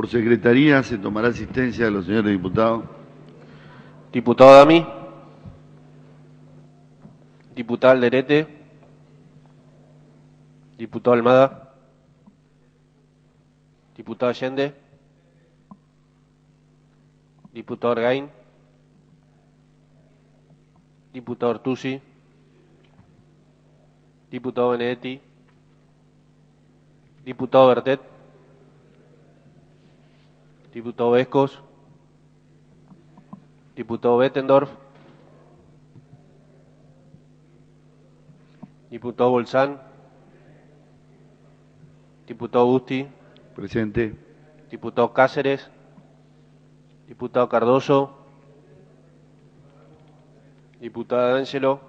Por secretaría se tomará asistencia de los señores diputados. Diputado Dami. Diputado Alderete. Diputado Almada. Diputado Allende. Diputado Argaín. Diputado Ortuzzi. Diputado Benedetti. Diputado Bertet. Diputado Vescos. Diputado Bettendorf. Diputado Bolsán. Diputado Busti. Presente. Diputado Cáceres. Diputado Cardoso. Diputada D'Angelo.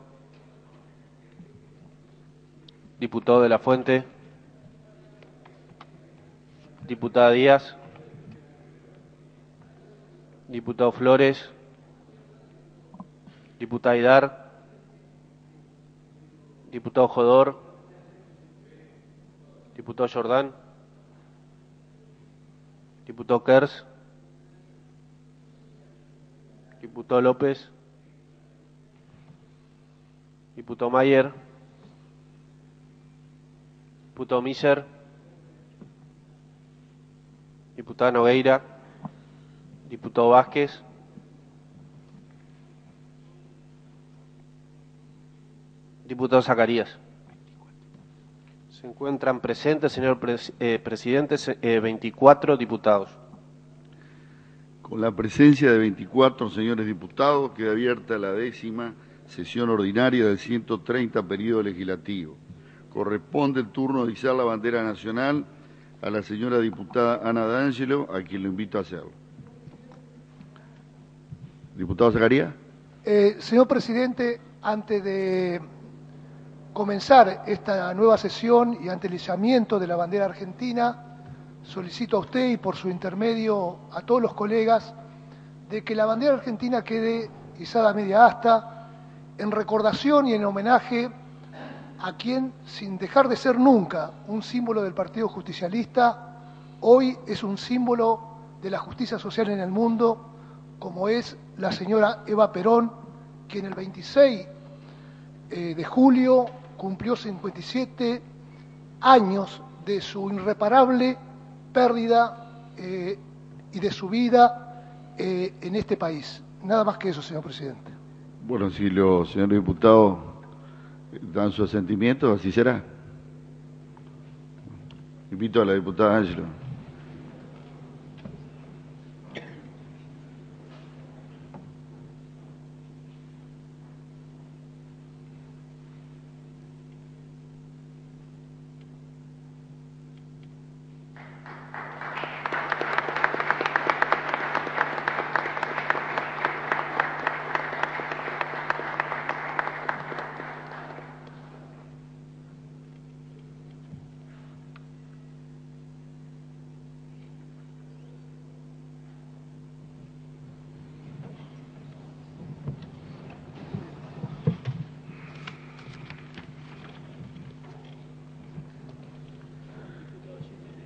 Diputado de la Fuente. Diputada Díaz. Diputado Flores. Diputada Aidar. Diputado Jodor. Diputado Jordán. Diputado Kers. Diputado López. Diputado Mayer. Diputado Miser. Diputada Nogueira. Diputado Vázquez. Diputado Zacarías. Se encuentran presentes, señor presidente, 24 diputados. Con la presencia de 24 señores diputados, queda abierta la 10ª sesión ordinaria del 130 periodo legislativo. Corresponde el turno de izar la bandera nacional a la señora diputada Ana D'Angelo, a quien lo invito a hacerlo. Diputado Zacarías. Señor presidente, antes de comenzar esta nueva sesión y ante el izamiento de la bandera argentina, solicito a usted y por su intermedio a todos los colegas de que la bandera argentina quede izada a media asta en recordación y en homenaje a quien, sin dejar de ser nunca un símbolo del Partido Justicialista, hoy es un símbolo de la justicia social en el mundo, como es la señora Eva Perón, quien el 26 de julio cumplió 57 años de su irreparable pérdida y de su vida en este país. Nada más que eso, señor presidente. Bueno, si los señores diputados dan su asentimiento, así será. Invito a la diputada Ángelo.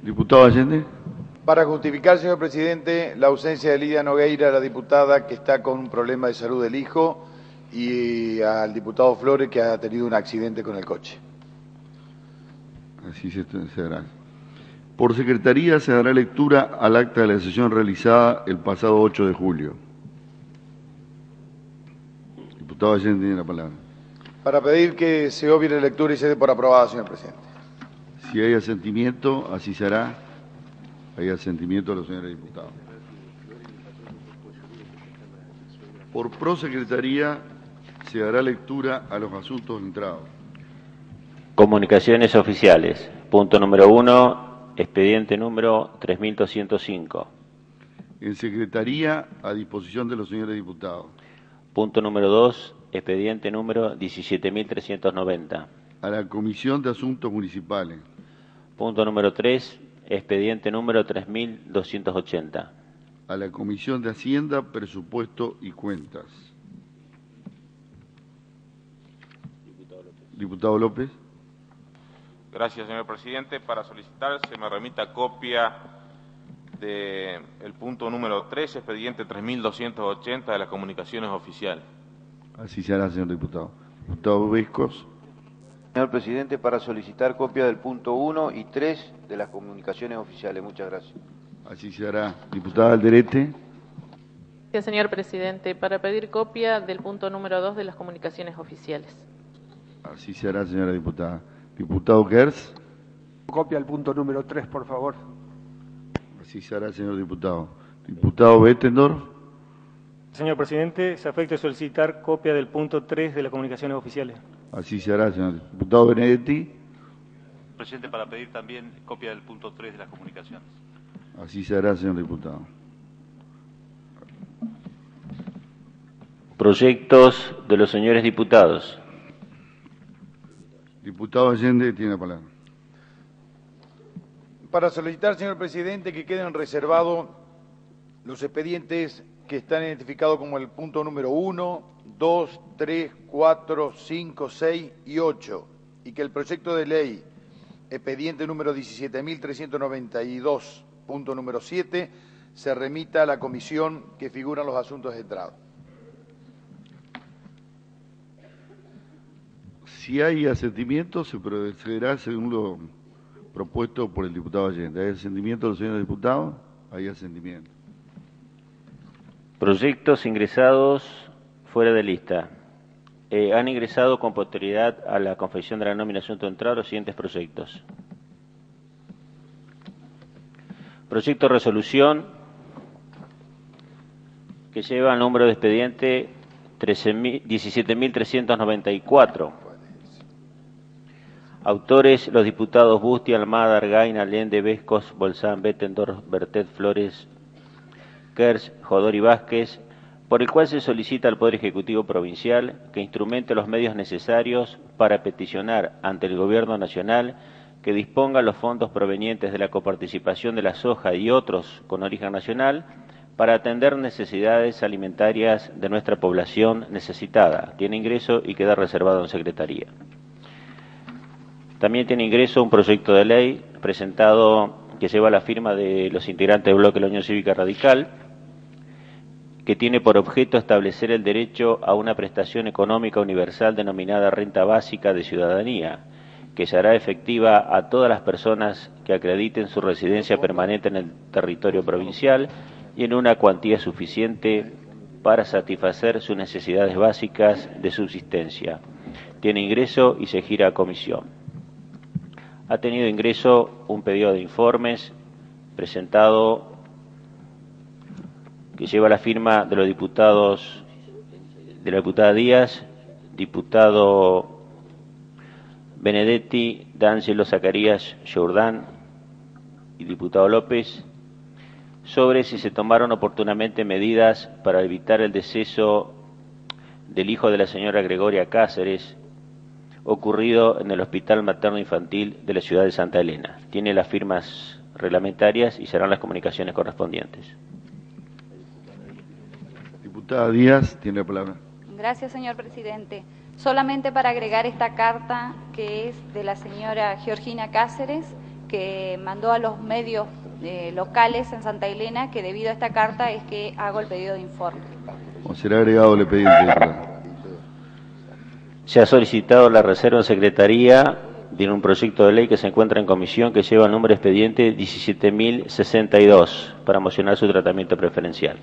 Diputado Allende. Para justificar, señor presidente, la ausencia de Lidia Nogueira, la diputada que está con un problema de salud del hijo, y al diputado Flores, que ha tenido un accidente con el coche. Así se hará. Por secretaría se dará lectura al acta de la sesión realizada el pasado 8 de julio. Diputado Allende tiene la palabra. Para pedir que se obvie la lectura y se dé por aprobada, señor presidente. Si hay asentimiento, así se hará. Hay asentimiento de los señores diputados. Por prosecretaría se dará lectura a los asuntos entrados. Comunicaciones oficiales. Punto número 1, expediente número 3205. En secretaría, a disposición de los señores diputados. Punto número 2, expediente número 17.390. A la Comisión de Asuntos Municipales. Punto número 3, expediente número 3.280. A la Comisión de Hacienda, Presupuesto y Cuentas. Diputado López. Gracias, señor presidente. Para solicitar se me remita copia del punto número 3, expediente 3280 de las comunicaciones oficiales. Así se hará, señor diputado. Diputado Vescos. Señor presidente, para solicitar copia del punto 1 y 3 de las comunicaciones oficiales. Muchas gracias. Así se hará. Diputada Alderete. Gracias, señor presidente. Para pedir copia del punto número 2 de las comunicaciones oficiales. Así se hará, señora diputada. Diputado Kers. Copia del punto número 3, por favor. Así se hará, señor diputado. Diputado Bettendorf. Señor presidente, se afecta solicitar copia del punto 3 de las comunicaciones oficiales. Así se hará, señor diputado Benedetti. Presidente, para pedir también copia del punto 3 de las comunicaciones. Así se hará, señor diputado. Proyectos de los señores diputados. Diputado Allende tiene la palabra. Para solicitar, señor presidente, que queden reservados los expedientes que están identificados como el punto número 1, 2, 3, 4, 5, 6 y 8, y que el proyecto de ley, expediente número 17.392, punto número 7, se remita a la comisión que figuran los asuntos entrados. Si hay asentimiento, se procederá según lo propuesto por el diputado Allende. ¿Hay asentimiento de los señores diputados? Hay asentimiento. Proyectos ingresados fuera de lista. Han ingresado con posterioridad a la confección de la nómina asunto entrado los siguientes proyectos. Proyecto de resolución que lleva el número de expediente 17.394. Autores los diputados Busti, Almada, Argain, Allende, Vescos, Bolsán, Bettendorf, Bertet, Flores, Kers, Jodori Vázquez, por el cual se solicita al Poder Ejecutivo Provincial que instrumente los medios necesarios para peticionar ante el Gobierno Nacional que disponga los fondos provenientes de la coparticipación de la soja y otros con origen nacional para atender necesidades alimentarias de nuestra población necesitada. Tiene ingreso y queda reservado en Secretaría. También tiene ingreso un proyecto de ley presentado que lleva la firma de los integrantes del bloque de la Unión Cívica Radical, que tiene por objeto establecer el derecho a una prestación económica universal denominada renta básica de ciudadanía, que se hará efectiva a todas las personas que acrediten su residencia permanente en el territorio provincial y en una cuantía suficiente para satisfacer sus necesidades básicas de subsistencia. Tiene ingreso y se gira a comisión. Ha tenido ingreso un pedido de informes presentado que lleva la firma de los diputados, de la diputada Díaz, diputado Benedetti, D'Angelo, Zacarías, Jordán y diputado López, sobre si se tomaron oportunamente medidas para evitar el deceso del hijo de la señora Gregoria Cáceres, ocurrido en el Hospital Materno Infantil de la ciudad de Santa Elena. Tiene las firmas reglamentarias y serán las comunicaciones correspondientes. Diputada Díaz, tiene la palabra. Gracias, señor presidente. Solamente para agregar esta carta que es de la señora Georgina Cáceres, que mandó a los medios locales en Santa Elena, que debido a esta carta es que hago el pedido de informe. O será agregado el expediente. Se ha solicitado la reserva en Secretaría de un proyecto de ley que se encuentra en comisión que lleva el número de expediente 17.062 para mocionar su tratamiento preferencial.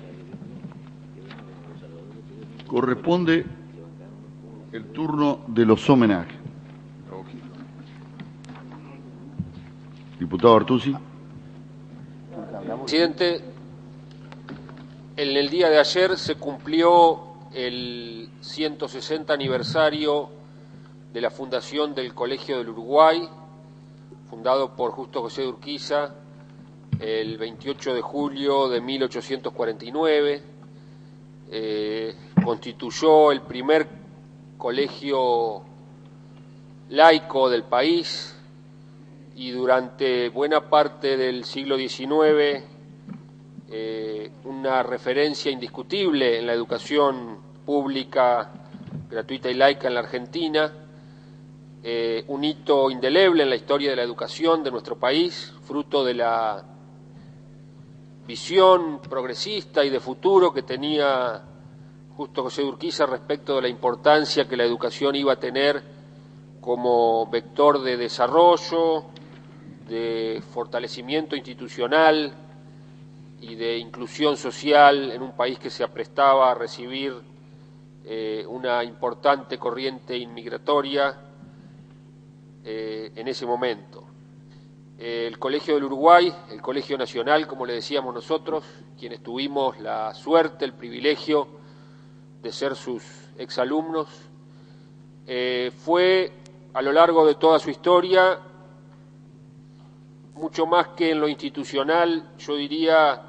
Corresponde el turno de los homenajes. Diputado Artusi. Presidente, en el día de ayer se cumplió el 160 aniversario de la fundación del Colegio del Uruguay, fundado por Justo José de Urquiza el 28 de julio de 1849. Constituyó el primer colegio laico del país y durante buena parte del siglo XIX una referencia indiscutible en la educación pública, gratuita y laica en la Argentina, un hito indeleble en la historia de la educación de nuestro país, fruto de la visión progresista y de futuro que tenía justo José de Urquiza respecto de la importancia que la educación iba a tener como vector de desarrollo, de fortalecimiento institucional y de inclusión social en un país que se aprestaba a recibir una importante corriente inmigratoria en ese momento. El Colegio del Uruguay, el Colegio Nacional, como le decíamos nosotros, quienes tuvimos la suerte, el privilegio de ser sus exalumnos, fue a lo largo de toda su historia, mucho más que en lo institucional, yo diría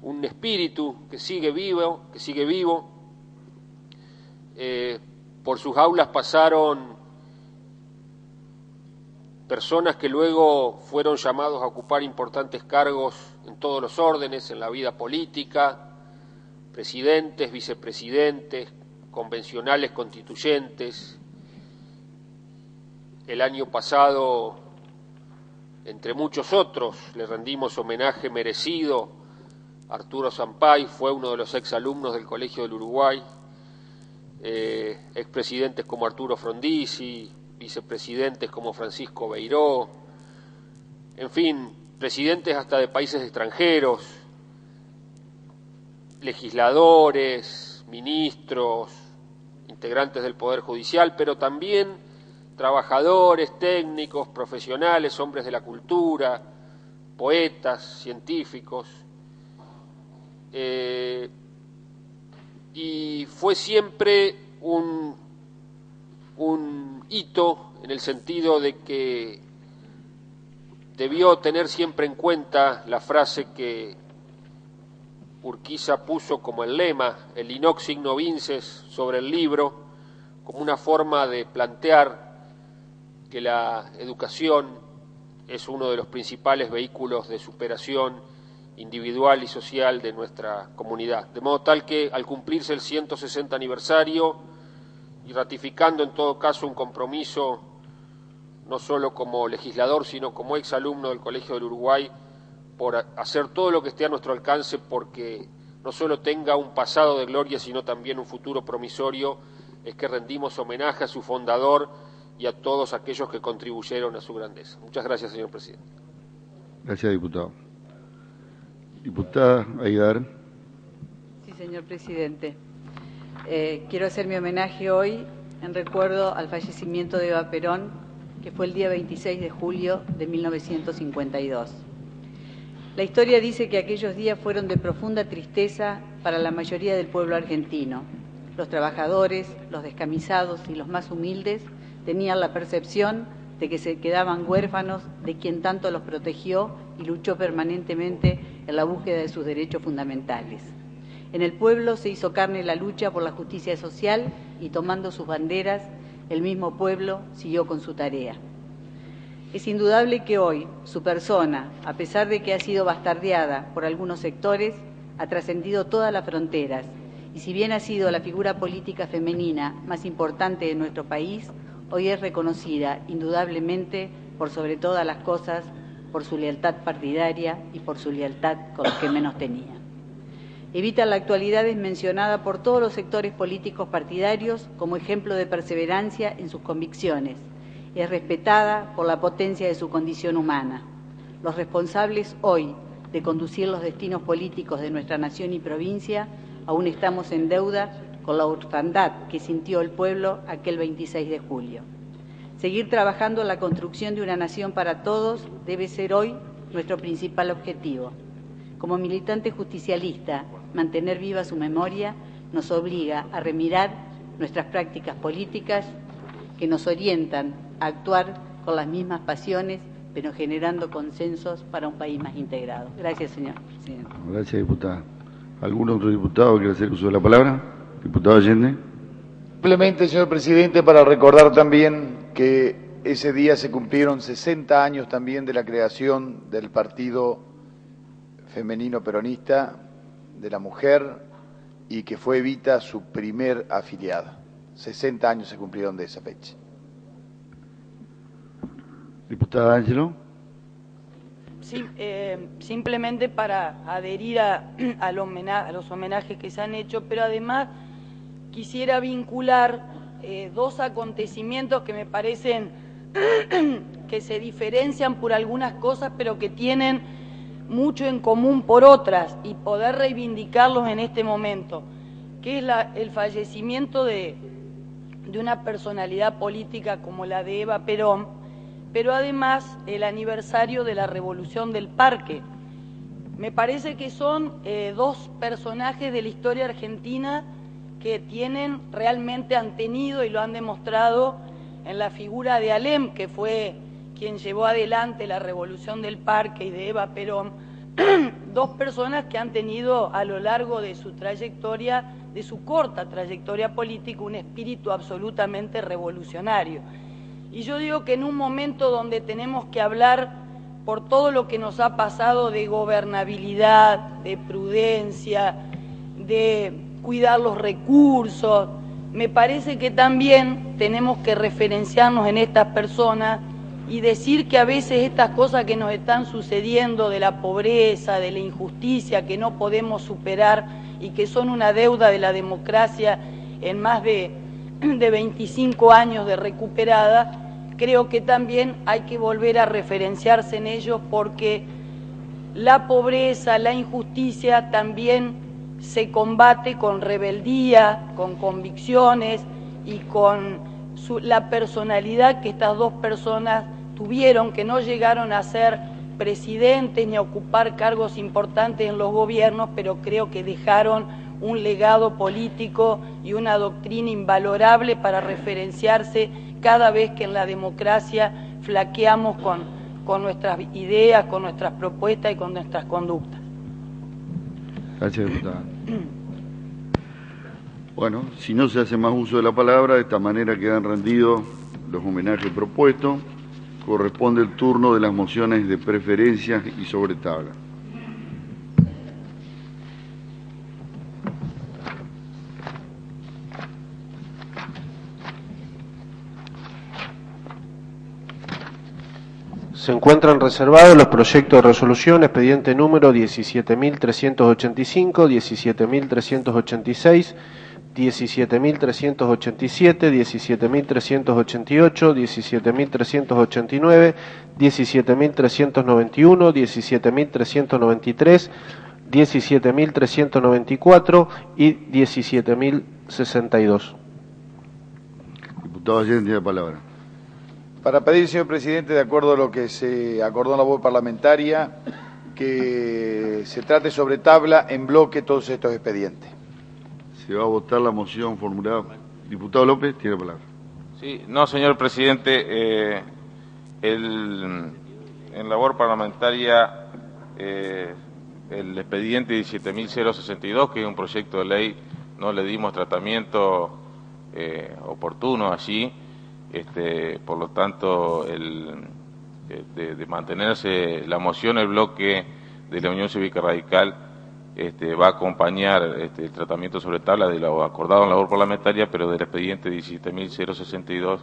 un espíritu que sigue vivo. Por sus aulas pasaron personas que luego fueron llamados a ocupar importantes cargos en todos los órdenes, en la vida política, presidentes, vicepresidentes, convencionales, constituyentes. El año pasado, entre muchos otros, le rendimos homenaje merecido a Arturo Sampay, fue uno de los exalumnos del Colegio del Uruguay, expresidentes como Arturo Frondizi, vicepresidentes como Francisco Beiró, en fin, presidentes hasta de países extranjeros, legisladores, ministros, integrantes del Poder Judicial, pero también trabajadores, técnicos, profesionales, hombres de la cultura, poetas, científicos. Y fue siempre un hito en el sentido de que debió tener siempre en cuenta la frase que Urquiza puso como el lema, el inox signo vinces, sobre el libro, como una forma de plantear que la educación es uno de los principales vehículos de superación individual y social de nuestra comunidad. De modo tal que al cumplirse el 160 aniversario y ratificando en todo caso un compromiso no solo como legislador sino como exalumno del Colegio del Uruguay por hacer todo lo que esté a nuestro alcance porque no solo tenga un pasado de gloria sino también un futuro promisorio, es que rendimos homenaje a su fundador y a todos aquellos que contribuyeron a su grandeza. Muchas gracias, señor presidente. Gracias, diputado. Diputada Aguilar. Sí, señor presidente. Quiero hacer mi homenaje hoy en recuerdo al fallecimiento de Eva Perón, que fue el día 26 de julio de 1952. La historia dice que aquellos días fueron de profunda tristeza para la mayoría del pueblo argentino. Los trabajadores, los descamisados y los más humildes tenían la percepción de que se quedaban huérfanos de quien tanto los protegió y luchó permanentemente en la búsqueda de sus derechos fundamentales. En el pueblo se hizo carne la lucha por la justicia social y tomando sus banderas, el mismo pueblo siguió con su tarea. Es indudable que hoy su persona, a pesar de que ha sido bastardeada por algunos sectores, ha trascendido todas las fronteras y si bien ha sido la figura política femenina más importante de nuestro país, hoy es reconocida indudablemente por sobre todas las cosas, por su lealtad partidaria y por su lealtad con los que menos tenían. Evita en la actualidad es mencionada por todos los sectores políticos partidarios como ejemplo de perseverancia en sus convicciones. Es respetada por la potencia de su condición humana. Los responsables hoy de conducir los destinos políticos de nuestra nación y provincia aún estamos en deuda con la orfandad que sintió el pueblo aquel 26 de julio. Seguir trabajando en la construcción de una nación para todos debe ser hoy nuestro principal objetivo. Como militante justicialista, mantener viva su memoria nos obliga a remirar nuestras prácticas políticas que nos orientan a actuar con las mismas pasiones, pero generando consensos para un país más integrado. Gracias, señor presidente. Gracias, diputada. ¿Algún otro diputado quiere hacer uso de la palabra? Diputado Allende. Simplemente, señor presidente, para recordar también que ese día se cumplieron 60 años también de la creación del Partido Femenino Peronista de la Mujer y que fue Evita su primer afiliada. 60 años se cumplieron de esa fecha. Diputada Ángelo. Sí, simplemente para adherir a los homenajes que se han hecho, pero además quisiera vincular dos acontecimientos que me parecen que se diferencian por algunas cosas, pero que tienen mucho en común por otras, y poder reivindicarlos en este momento, que es el fallecimiento de una personalidad política como la de Eva Perón, pero además el aniversario de la Revolución del Parque. Me parece que son dos personajes de la historia argentina que realmente han tenido y lo han demostrado en la figura de Alem, que fue quien llevó adelante la Revolución del Parque, y de Eva Perón, dos personas que han tenido a lo largo de su trayectoria, de su corta trayectoria política, un espíritu absolutamente revolucionario. Y yo digo que en un momento donde tenemos que hablar, por todo lo que nos ha pasado, de gobernabilidad, de prudencia, de cuidar los recursos, me parece que también tenemos que referenciarnos en estas personas y decir que a veces estas cosas que nos están sucediendo, de la pobreza, de la injusticia que no podemos superar y que son una deuda de la democracia en más de 25 años de recuperada, creo que también hay que volver a referenciarse en ellos, porque la pobreza, la injusticia también se combate con rebeldía, con convicciones y con la personalidad que estas dos personas tuvieron, que no llegaron a ser presidentes ni a ocupar cargos importantes en los gobiernos, pero creo que dejaron un legado político y una doctrina invalorable para referenciarse cada vez que en la democracia flaqueamos con nuestras ideas, con nuestras propuestas y con nuestras conductas. Gracias, diputada. Bueno, si no se hace más uso de la palabra, de esta manera quedan rendidos los homenajes propuestos. Corresponde el turno de las mociones de preferencias y sobre tabla. Se encuentran reservados los proyectos de resolución expediente número 17.385, 17.386, 17.387, 17.388, 17.389, 17.391, 17.393, 17.394 y 17.062. Diputado Allende, tiene la palabra. Para pedir, señor presidente, de acuerdo a lo que se acordó en la voz parlamentaria, que se trate sobre tabla en bloque todos estos expedientes. Se va a votar la moción formulada. Diputado López, tiene la palabra. Sí, no, señor presidente, en labor parlamentaria, el expediente 17.062, que es un proyecto de ley, no le dimos tratamiento oportuno allí. Por lo tanto, de mantenerse la moción, el bloque de la Unión Cívica Radical va a acompañar el tratamiento sobre tabla de lo acordado en la labor parlamentaria, pero del expediente 17.062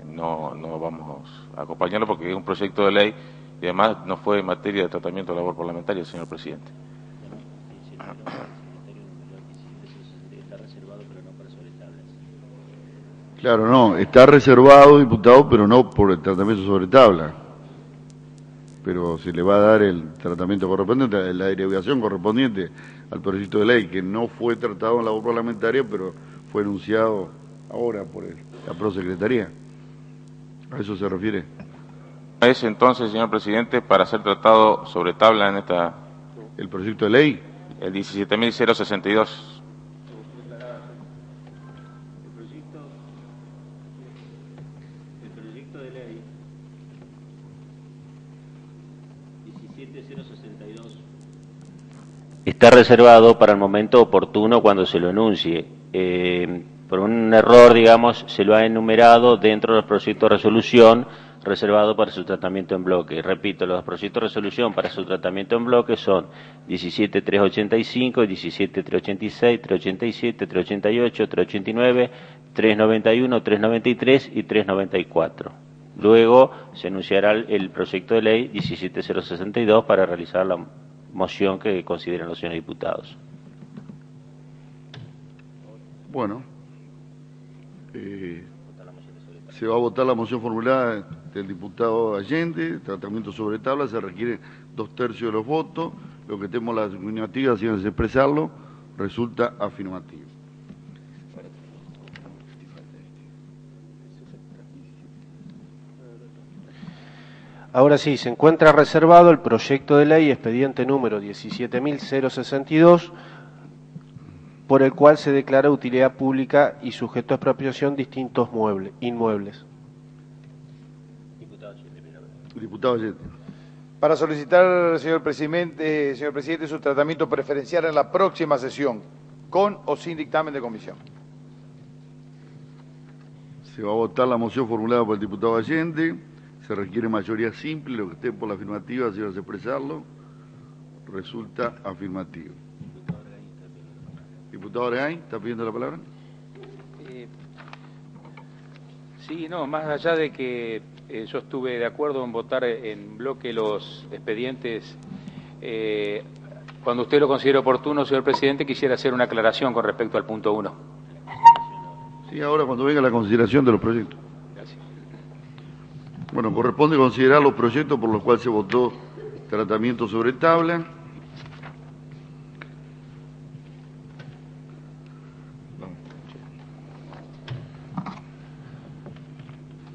no vamos a acompañarlo porque es un proyecto de ley y además no fue en materia de tratamiento de labor parlamentaria, señor presidente. Claro, no, está reservado, diputado, pero no por el tratamiento sobre tabla. Pero se le va a dar el tratamiento correspondiente, la derivación correspondiente al proyecto de ley, que no fue tratado en la labor parlamentaria, pero fue enunciado ahora por la prosecretaría. ¿A eso se refiere? Es entonces, señor presidente, para ser tratado sobre tabla en esta... ¿El proyecto de ley? El 17.062. Está reservado para el momento oportuno cuando se lo enuncie. Por un error, digamos, se lo ha enumerado dentro de los proyectos de resolución reservado para su tratamiento en bloque. Repito, los proyectos de resolución para su tratamiento en bloque son 17.385, 17.386, 387, 388, 389, 391, 393 y 394. Luego se anunciará el proyecto de ley 17062 para realizar la moción que consideren los señores diputados. Bueno, se va a votar la moción formulada del diputado Allende, tratamiento sobre tabla, se requiere 2/3 de los votos, lo que tenemos las afirmativas, si no se expresarlo, resulta afirmativo. Ahora sí, se encuentra reservado el proyecto de ley expediente número 17.062, por el cual se declara utilidad pública y sujeto a expropiación distintos inmuebles. Diputado Allende. Para solicitar, señor presidente, su tratamiento preferencial en la próxima sesión, con o sin dictamen de comisión. Se va a votar la moción formulada por el diputado Allende. Se requiere mayoría simple, lo que esté por la afirmativa, si vas a expresarlo, resulta afirmativo. Diputado Argaín, ¿está pidiendo la palabra? Sí, no, más allá de que yo estuve de acuerdo en votar en bloque los expedientes, cuando usted lo considere oportuno, señor presidente, quisiera hacer una aclaración con respecto al punto 1. Sí, ahora cuando venga la consideración de los proyectos. Bueno, corresponde considerar los proyectos por los cuales se votó tratamiento sobre tabla.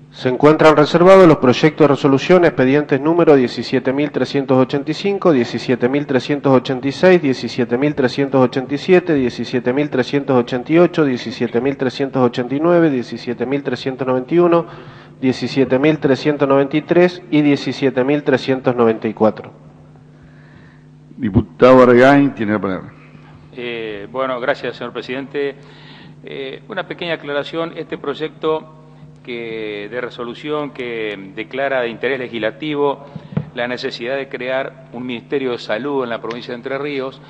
Se encuentran reservados los proyectos de resolución expedientes número 17.385, 17.386, 17.387, 17.388, 17.389, 17.391, 17.393 y 17.394. Diputado Argaín, tiene la palabra. Bueno, gracias, señor presidente. Una pequeña aclaración. Este proyecto de resolución que declara de interés legislativo la necesidad de crear un Ministerio de Salud en la provincia de Entre Ríos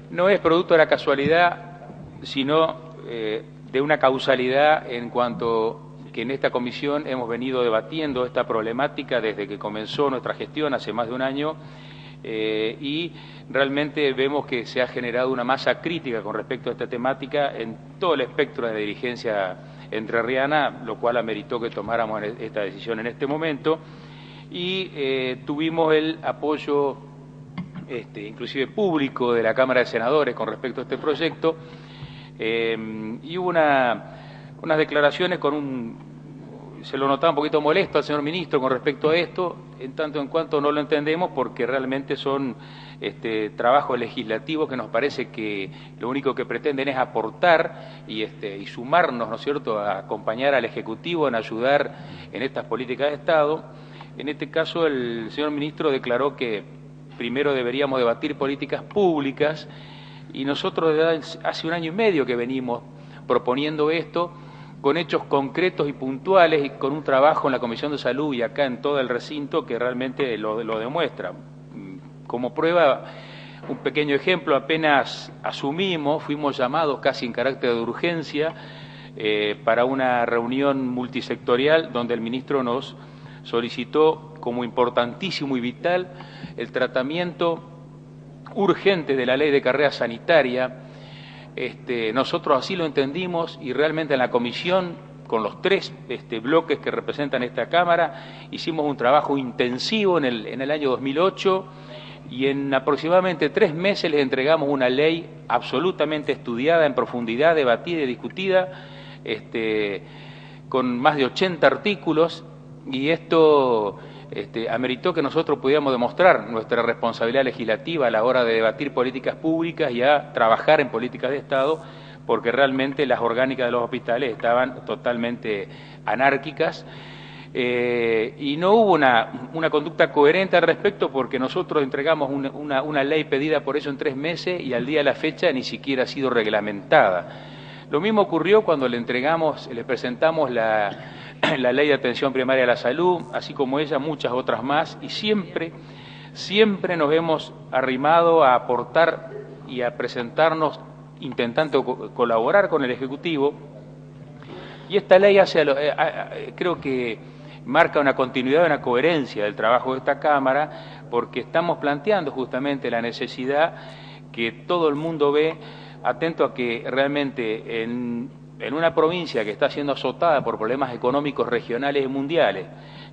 no es producto de la casualidad, sino de una causalidad, en cuanto que en esta comisión hemos venido debatiendo esta problemática desde que comenzó nuestra gestión hace más de un año, y realmente vemos que se ha generado una masa crítica con respecto a esta temática en todo el espectro de la dirigencia entrerriana, lo cual ameritó que tomáramos esta decisión en este momento, y tuvimos el apoyo inclusive público de la Cámara de Senadores con respecto a este proyecto, y hubo unas declaraciones se lo notaba un poquito molesto al señor ministro con respecto a esto, en tanto en cuanto no lo entendemos, porque realmente son trabajos legislativos que nos parece que lo único que pretenden es aportar y sumarnos, ¿no es cierto?, a acompañar al Ejecutivo en ayudar en estas políticas de Estado. En este caso, el señor ministro declaró que primero deberíamos debatir políticas públicas, y nosotros desde hace un año y medio que venimos proponiendo esto, con hechos concretos y puntuales, y con un trabajo en la Comisión de Salud y acá en todo el recinto que realmente lo demuestra. Como prueba, un pequeño ejemplo: apenas fuimos llamados casi en carácter de urgencia para una reunión multisectorial donde el ministro nos solicitó como importantísimo y vital el tratamiento urgente de la ley de carrera sanitaria. Nosotros así lo entendimos, y realmente en la comisión, con los tres bloques que representan esta Cámara, hicimos un trabajo intensivo en el año 2008, y en aproximadamente 3 meses les entregamos una ley absolutamente estudiada en profundidad, debatida y discutida, con más de 80 artículos, y esto ameritó que nosotros pudiéramos demostrar nuestra responsabilidad legislativa a la hora de debatir políticas públicas y a trabajar en políticas de Estado, porque realmente las orgánicas de los hospitales estaban totalmente anárquicas, y no hubo una conducta coherente al respecto, porque nosotros entregamos una ley pedida por eso en 3 meses y al día de la fecha ni siquiera ha sido reglamentada. Lo mismo ocurrió cuando le presentamos la ley de atención primaria a la salud, así como ella, muchas otras más, y siempre nos hemos arrimado a aportar y a presentarnos intentando colaborar con el Ejecutivo, Y esta ley creo que marca una continuidad, una coherencia del trabajo de esta Cámara, porque estamos planteando justamente la necesidad que todo el mundo ve, atento a que realmente en una provincia que está siendo azotada por problemas económicos regionales y mundiales,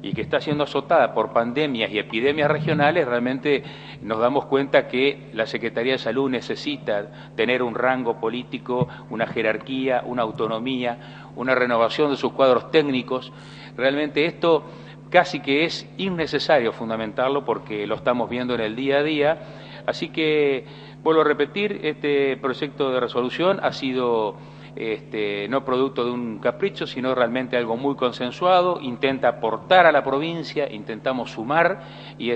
y que está siendo azotada por pandemias y epidemias regionales, realmente nos damos cuenta que la Secretaría de Salud necesita tener un rango político, una jerarquía, una autonomía, una renovación de sus cuadros técnicos. Realmente esto casi que es innecesario fundamentarlo porque lo estamos viendo en el día a día. Así que, vuelvo a repetir, este proyecto de resolución ha sido no producto de un capricho, sino realmente algo muy consensuado, intenta aportar a la provincia, intentamos sumar y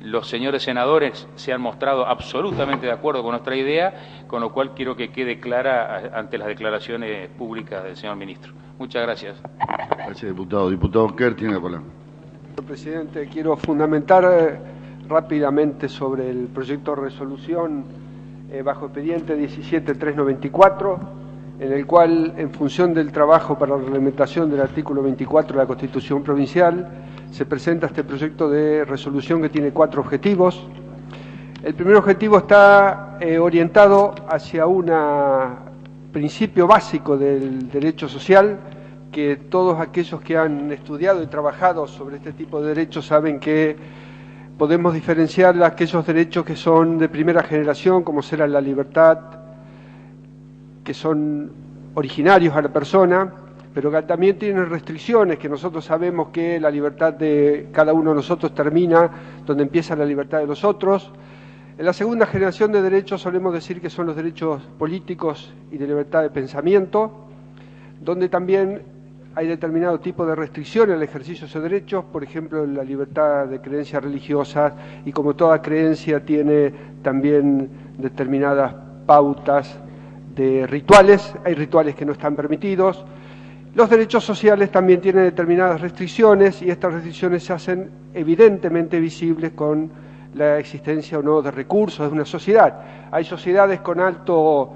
los señores senadores se han mostrado absolutamente de acuerdo con nuestra idea, con lo cual quiero que quede clara ante las declaraciones públicas del señor ministro. Muchas gracias. Gracias, diputado. Diputado Kerr tiene la palabra. Señor presidente, quiero fundamentar rápidamente sobre el proyecto de resolución bajo expediente 17394, en el cual, en función del trabajo para la reglamentación del artículo 24 de la Constitución Provincial, se presenta este proyecto de resolución que tiene 4 objetivos. El primer objetivo está orientado hacia un principio básico del derecho social, que todos aquellos que han estudiado y trabajado sobre este tipo de derechos saben que podemos diferenciar aquellos derechos que son de primera generación, como será la libertad, que son originarios a la persona, pero que también tienen restricciones, que nosotros sabemos que la libertad de cada uno de nosotros termina donde empieza la libertad de los otros. En la segunda generación de derechos solemos decir que son los derechos políticos y de libertad de pensamiento, donde también hay determinado tipo de restricciones al ejercicio de esos derechos, por ejemplo, la libertad de creencias religiosas, y como toda creencia tiene también determinadas pautas de rituales, hay rituales que no están permitidos. Los derechos sociales también tienen determinadas restricciones y estas restricciones se hacen evidentemente visibles con la existencia o no de recursos de una sociedad. Hay sociedades con alto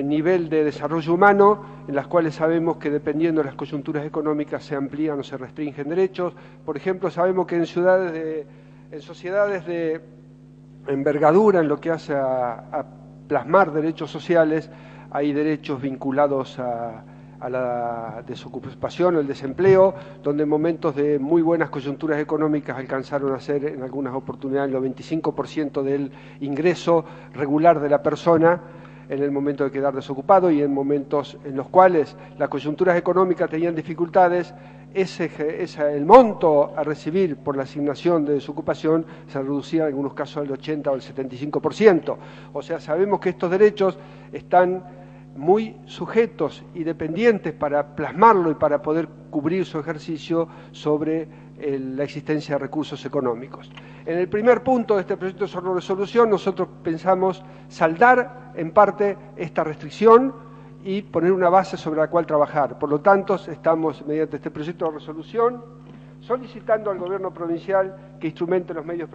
nivel de desarrollo humano en las cuales sabemos que dependiendo de las coyunturas económicas se amplían o se restringen derechos. Por ejemplo, sabemos que en sociedades de envergadura en lo que hace a plasmar derechos sociales, hay derechos vinculados a la desocupación o el desempleo, donde en momentos de muy buenas coyunturas económicas alcanzaron a ser en algunas oportunidades el 95% del ingreso regular de la persona en el momento de quedar desocupado, y en momentos en los cuales las coyunturas económicas tenían dificultades, el monto a recibir por la asignación de desocupación se reducía en algunos casos al 80 o al 75%. O sea, sabemos que estos derechos están muy sujetos y dependientes para plasmarlo y para poder cubrir su ejercicio sobre la existencia de recursos económicos. En el primer punto de este proyecto de resolución nosotros pensamos saldar en parte esta restricción y poner una base sobre la cual trabajar. Por lo tanto, estamos, mediante este proyecto de resolución, solicitando al Gobierno provincial que instrumente los medios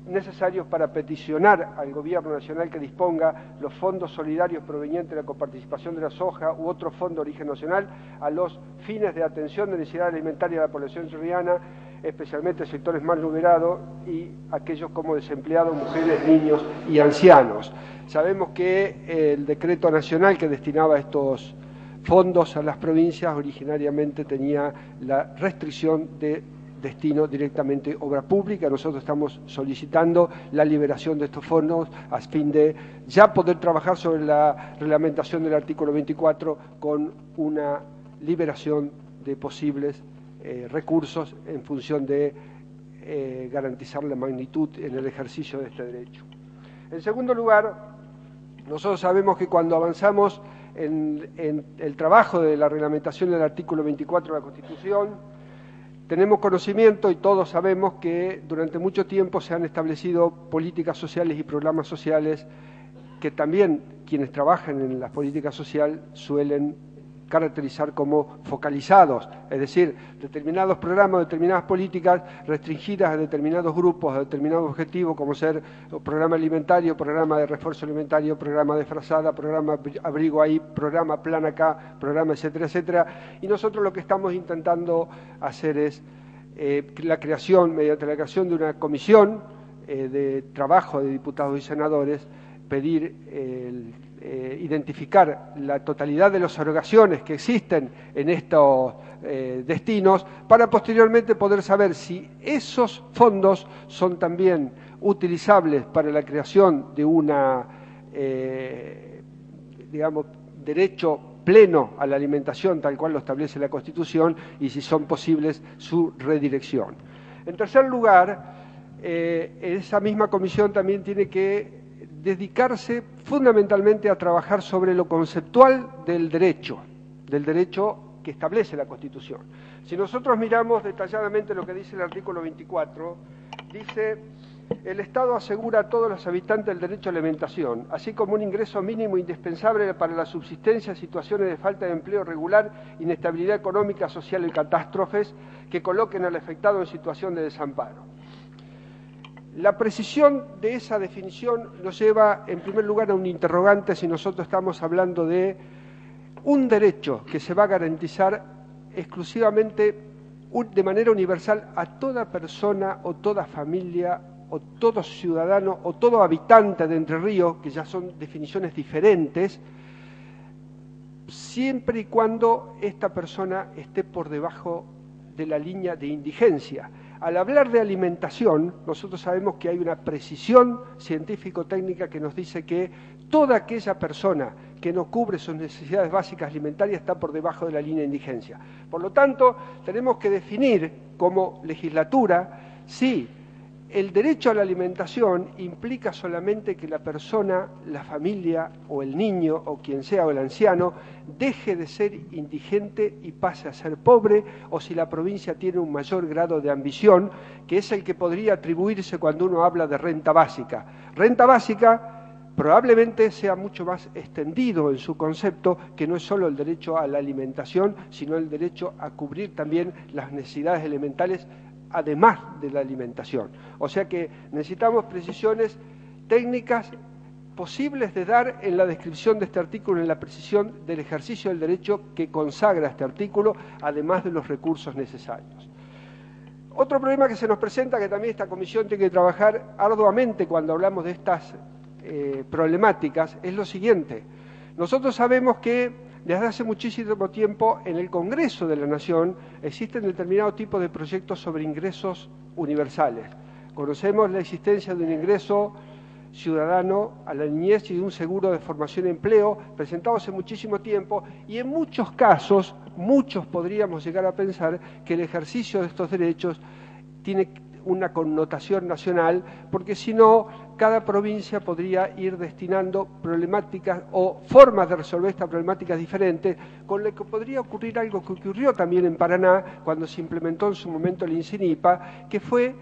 necesarios para peticionar al Gobierno nacional que disponga los fondos solidarios provenientes de la coparticipación de la soja u otro fondo de origen nacional a los fines de atención de necesidad alimentaria de la población chorriana, especialmente sectores más numerados y aquellos como desempleados, mujeres, niños y ancianos. Sabemos que el decreto nacional que destinaba estos fondos a las provincias originariamente tenía la restricción de destino directamente obra pública. Nosotros estamos solicitando la liberación de estos fondos a fin de ya poder trabajar sobre la reglamentación del artículo 24 con una liberación de posibles recursos en función de garantizar la magnitud en el ejercicio de este derecho. En segundo lugar, nosotros sabemos que cuando avanzamos en el trabajo de la reglamentación del artículo 24 de la Constitución, tenemos conocimiento y todos sabemos que durante mucho tiempo se han establecido políticas sociales y programas sociales que también quienes trabajan en la política social suelen caracterizar como focalizados, es decir, determinados programas, determinadas políticas restringidas a determinados grupos, a determinados objetivos, como ser programa alimentario, programa de refuerzo alimentario, programa de frazada, programa abrigo ahí, programa plan acá, programa etcétera, etcétera. Y nosotros lo que estamos intentando hacer es la creación, mediante la creación de una comisión de trabajo de diputados y senadores, pedir identificar la totalidad de las erogaciones que existen en estos destinos para posteriormente poder saber si esos fondos son también utilizables para la creación de una, digamos, derecho pleno a la alimentación tal cual lo establece la Constitución y si son posibles su redirección. En tercer lugar, esa misma comisión también tiene que dedicarse fundamentalmente a trabajar sobre lo conceptual del derecho que establece la Constitución. Si nosotros miramos detalladamente lo que dice el artículo 24, dice: el Estado asegura a todos los habitantes el derecho a la alimentación, así como un ingreso mínimo indispensable para la subsistencia en situaciones de falta de empleo regular, inestabilidad económica, social y catástrofes que coloquen al afectado en situación de desamparo. La precisión de esa definición nos lleva, en primer lugar, a un interrogante si nosotros estamos hablando de un derecho que se va a garantizar exclusivamente de manera universal a toda persona o toda familia o todo ciudadano o todo habitante de Entre Ríos, que ya son definiciones diferentes, siempre y cuando esta persona esté por debajo de la línea de indigencia. Al hablar de alimentación, nosotros sabemos que hay una precisión científico-técnica que nos dice que toda aquella persona que no cubre sus necesidades básicas alimentarias está por debajo de la línea de indigencia. Por lo tanto, tenemos que definir como legislatura si el derecho a la alimentación implica solamente que la persona, la familia o el niño o quien sea o el anciano deje de ser indigente y pase a ser pobre, o si la provincia tiene un mayor grado de ambición, que es el que podría atribuirse cuando uno habla de renta básica. Renta básica probablemente sea mucho más extendido en su concepto, que no es solo el derecho a la alimentación, sino el derecho a cubrir también las necesidades elementales además de la alimentación. O sea que necesitamos precisiones técnicas posibles de dar en la descripción de este artículo, en la precisión del ejercicio del derecho que consagra este artículo, además de los recursos necesarios. Otro problema que se nos presenta, que también esta comisión tiene que trabajar arduamente cuando hablamos de estas problemáticas, es lo siguiente. Nosotros sabemos que desde hace muchísimo tiempo en el Congreso de la Nación existen determinados tipos de proyectos sobre ingresos universales. Conocemos la existencia de un ingreso ciudadano a la niñez y de un seguro de formación y empleo presentado hace muchísimo tiempo, y en muchos casos, muchos podríamos llegar a pensar que el ejercicio de estos derechos tiene una connotación nacional, porque si no, cada provincia podría ir destinando problemáticas o formas de resolver estas problemáticas diferentes, con lo que podría ocurrir algo que ocurrió también en Paraná cuando se implementó en su momento el INCINIPA, que fue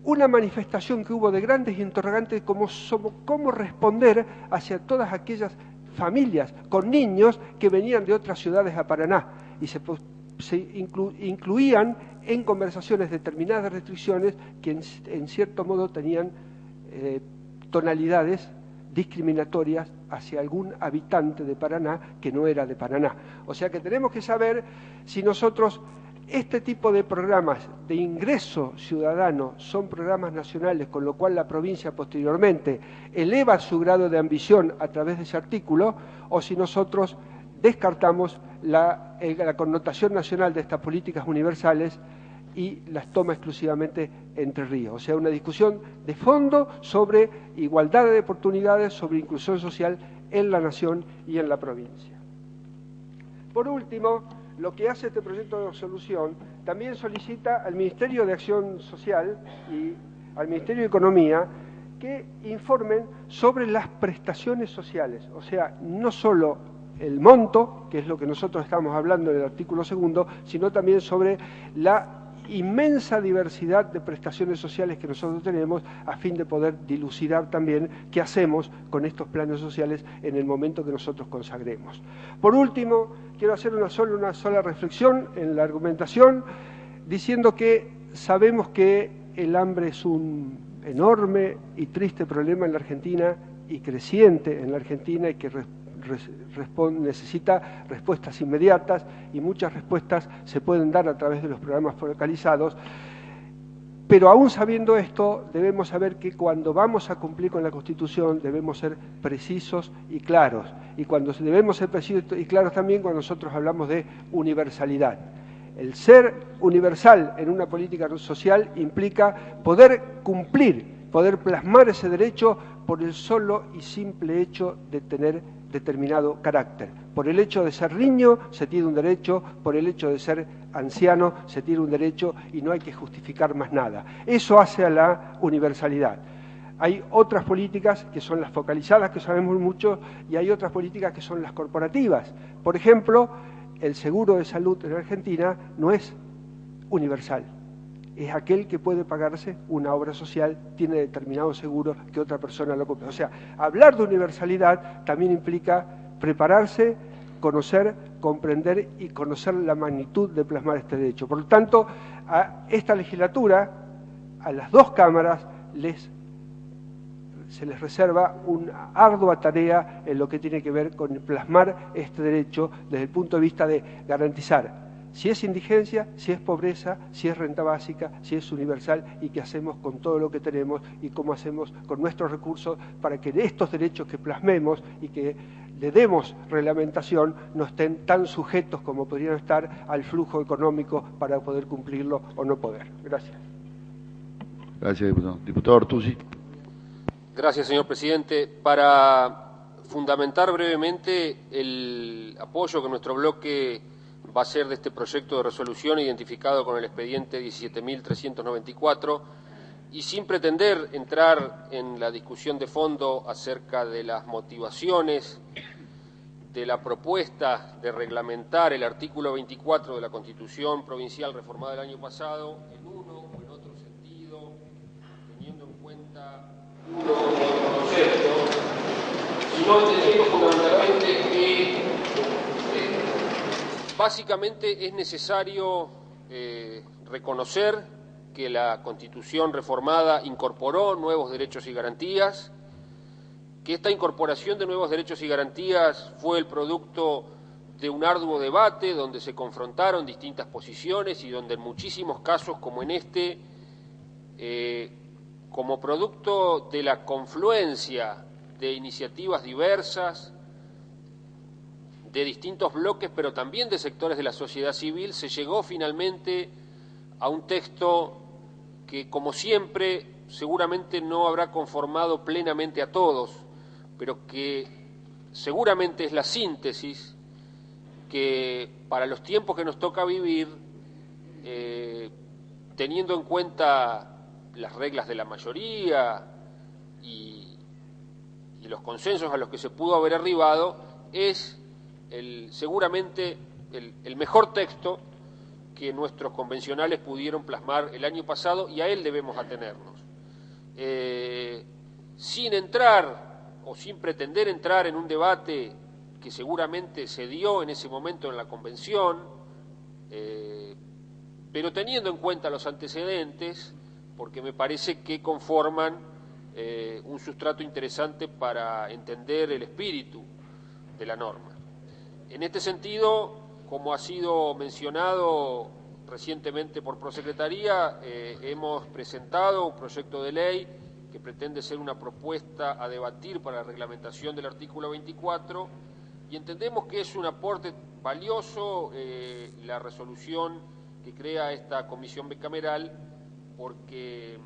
una manifestación que hubo de grandes interrogantes cómo responder hacia todas aquellas familias con niños que venían de otras ciudades a Paraná y se incluían en conversaciones determinadas restricciones que en cierto modo tenían tonalidades discriminatorias hacia algún habitante de Paraná que no era de Paraná. O sea que tenemos que saber si nosotros este tipo de programas de ingreso ciudadano son programas nacionales, con lo cual la provincia posteriormente eleva su grado de ambición a través de ese artículo, o si nosotros descartamos la connotación nacional de estas políticas universales y las toma exclusivamente Entre Ríos. O sea, una discusión de fondo sobre igualdad de oportunidades, sobre inclusión social en la nación y en la provincia. Por último, lo que hace este proyecto de resolución también solicita al Ministerio de Acción Social y al Ministerio de Economía que informen sobre las prestaciones sociales, o sea, no solo el monto, que es lo que nosotros estamos hablando en el artículo 2, sino también sobre la inmensa diversidad de prestaciones sociales que nosotros tenemos a fin de poder dilucidar también qué hacemos con estos planes sociales en el momento que nosotros consagremos. Por último, quiero hacer una sola reflexión en la argumentación, diciendo que sabemos que el hambre es un enorme y triste problema en la Argentina y creciente en la Argentina y que necesita respuestas inmediatas y muchas respuestas se pueden dar a través de los programas focalizados, pero aún sabiendo esto debemos saber que cuando vamos a cumplir con la Constitución debemos ser precisos y claros, y cuando debemos ser precisos y claros también cuando nosotros hablamos de universalidad. El ser universal en una política social implica poder cumplir, poder plasmar ese derecho por el solo y simple hecho de tener determinado carácter. Por el hecho de ser niño se tiene un derecho, por el hecho de ser anciano se tiene un derecho y no hay que justificar más nada. Eso hace a la universalidad. Hay otras políticas que son las focalizadas, que sabemos mucho, y hay otras políticas que son las corporativas. Por ejemplo, el seguro de salud en Argentina no es universal. Es aquel que puede pagarse una obra social, tiene determinado seguro que otra persona lo compre. O sea, hablar de universalidad también implica prepararse, conocer, comprender y conocer la magnitud de plasmar este derecho. Por lo tanto, a esta legislatura, a las dos cámaras, se les reserva una ardua tarea en lo que tiene que ver con plasmar este derecho desde el punto de vista de garantizar si es indigencia, si es pobreza, si es renta básica, si es universal y qué hacemos con todo lo que tenemos y cómo hacemos con nuestros recursos para que estos derechos que plasmemos y que le demos reglamentación no estén tan sujetos como podrían estar al flujo económico para poder cumplirlo o no poder. Gracias. Gracias, diputado. Diputado Ortuzzi. Gracias, señor presidente. Para fundamentar brevemente el apoyo que nuestro bloque va a ser de este proyecto de resolución identificado con el expediente 17.394 y sin pretender entrar en la discusión de fondo acerca de las motivaciones de la propuesta de reglamentar el artículo 24 de la Constitución Provincial reformada el año pasado en uno o en otro sentido, teniendo en cuenta uno o otro concepto, sino entendiendo fundamentalmente que básicamente es necesario reconocer que la Constitución reformada incorporó nuevos derechos y garantías, que esta incorporación de nuevos derechos y garantías fue el producto de un arduo debate donde se confrontaron distintas posiciones y donde en muchísimos casos, como en este, como producto de la confluencia de iniciativas diversas, de distintos bloques, pero también de sectores de la sociedad civil, se llegó finalmente a un texto que, como siempre, seguramente no habrá conformado plenamente a todos, pero que seguramente es la síntesis que para los tiempos que nos toca vivir, teniendo en cuenta las reglas de la mayoría y los consensos a los que se pudo haber arribado, es seguramente el mejor texto que nuestros convencionales pudieron plasmar el año pasado y a él debemos atenernos. Sin entrar o sin pretender entrar en un debate que seguramente se dio en ese momento en la convención, pero teniendo en cuenta los antecedentes, porque me parece que conforman un sustrato interesante para entender el espíritu de la norma. En este sentido, como ha sido mencionado recientemente por Prosecretaría, hemos presentado un proyecto de ley que pretende ser una propuesta a debatir para la reglamentación del artículo 24 y entendemos que es un aporte valioso la resolución que crea esta comisión bicameral porque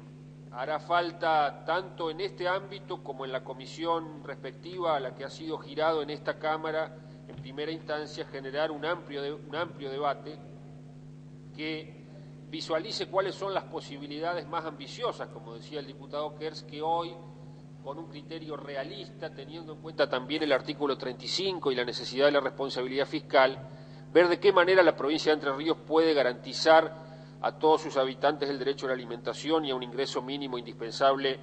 hará falta tanto en este ámbito como en la comisión respectiva a la que ha sido girado en esta Cámara en primera instancia generar un amplio debate que visualice cuáles son las posibilidades más ambiciosas, como decía el diputado Kers, que hoy, con un criterio realista, teniendo en cuenta también el artículo 35 y la necesidad de la responsabilidad fiscal, ver de qué manera la provincia de Entre Ríos puede garantizar a todos sus habitantes el derecho a la alimentación y a un ingreso mínimo indispensable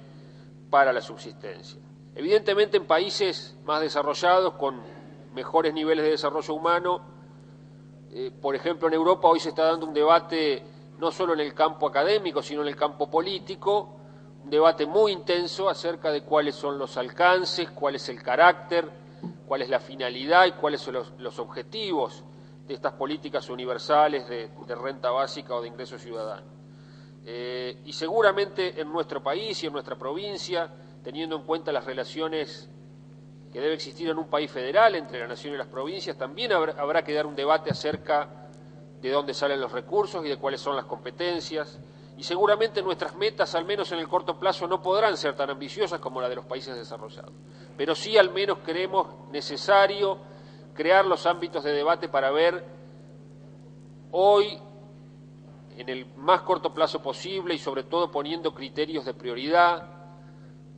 para la subsistencia. Evidentemente, en países más desarrollados, con mejores niveles de desarrollo humano, por ejemplo en Europa hoy se está dando un debate no solo en el campo académico, sino en el campo político, un debate muy intenso acerca de cuáles son los alcances, cuál es el carácter, cuál es la finalidad y cuáles son los objetivos de estas políticas universales de renta básica o de ingreso ciudadano. Y seguramente en nuestro país y en nuestra provincia, teniendo en cuenta las relaciones que debe existir en un país federal entre la nación y las provincias, también habrá que dar un debate acerca de dónde salen los recursos y de cuáles son las competencias. Y seguramente nuestras metas, al menos en el corto plazo, no podrán ser tan ambiciosas como la de los países desarrollados. Pero sí al menos creemos necesario crear los ámbitos de debate para ver hoy, en el más corto plazo posible y sobre todo poniendo criterios de prioridad,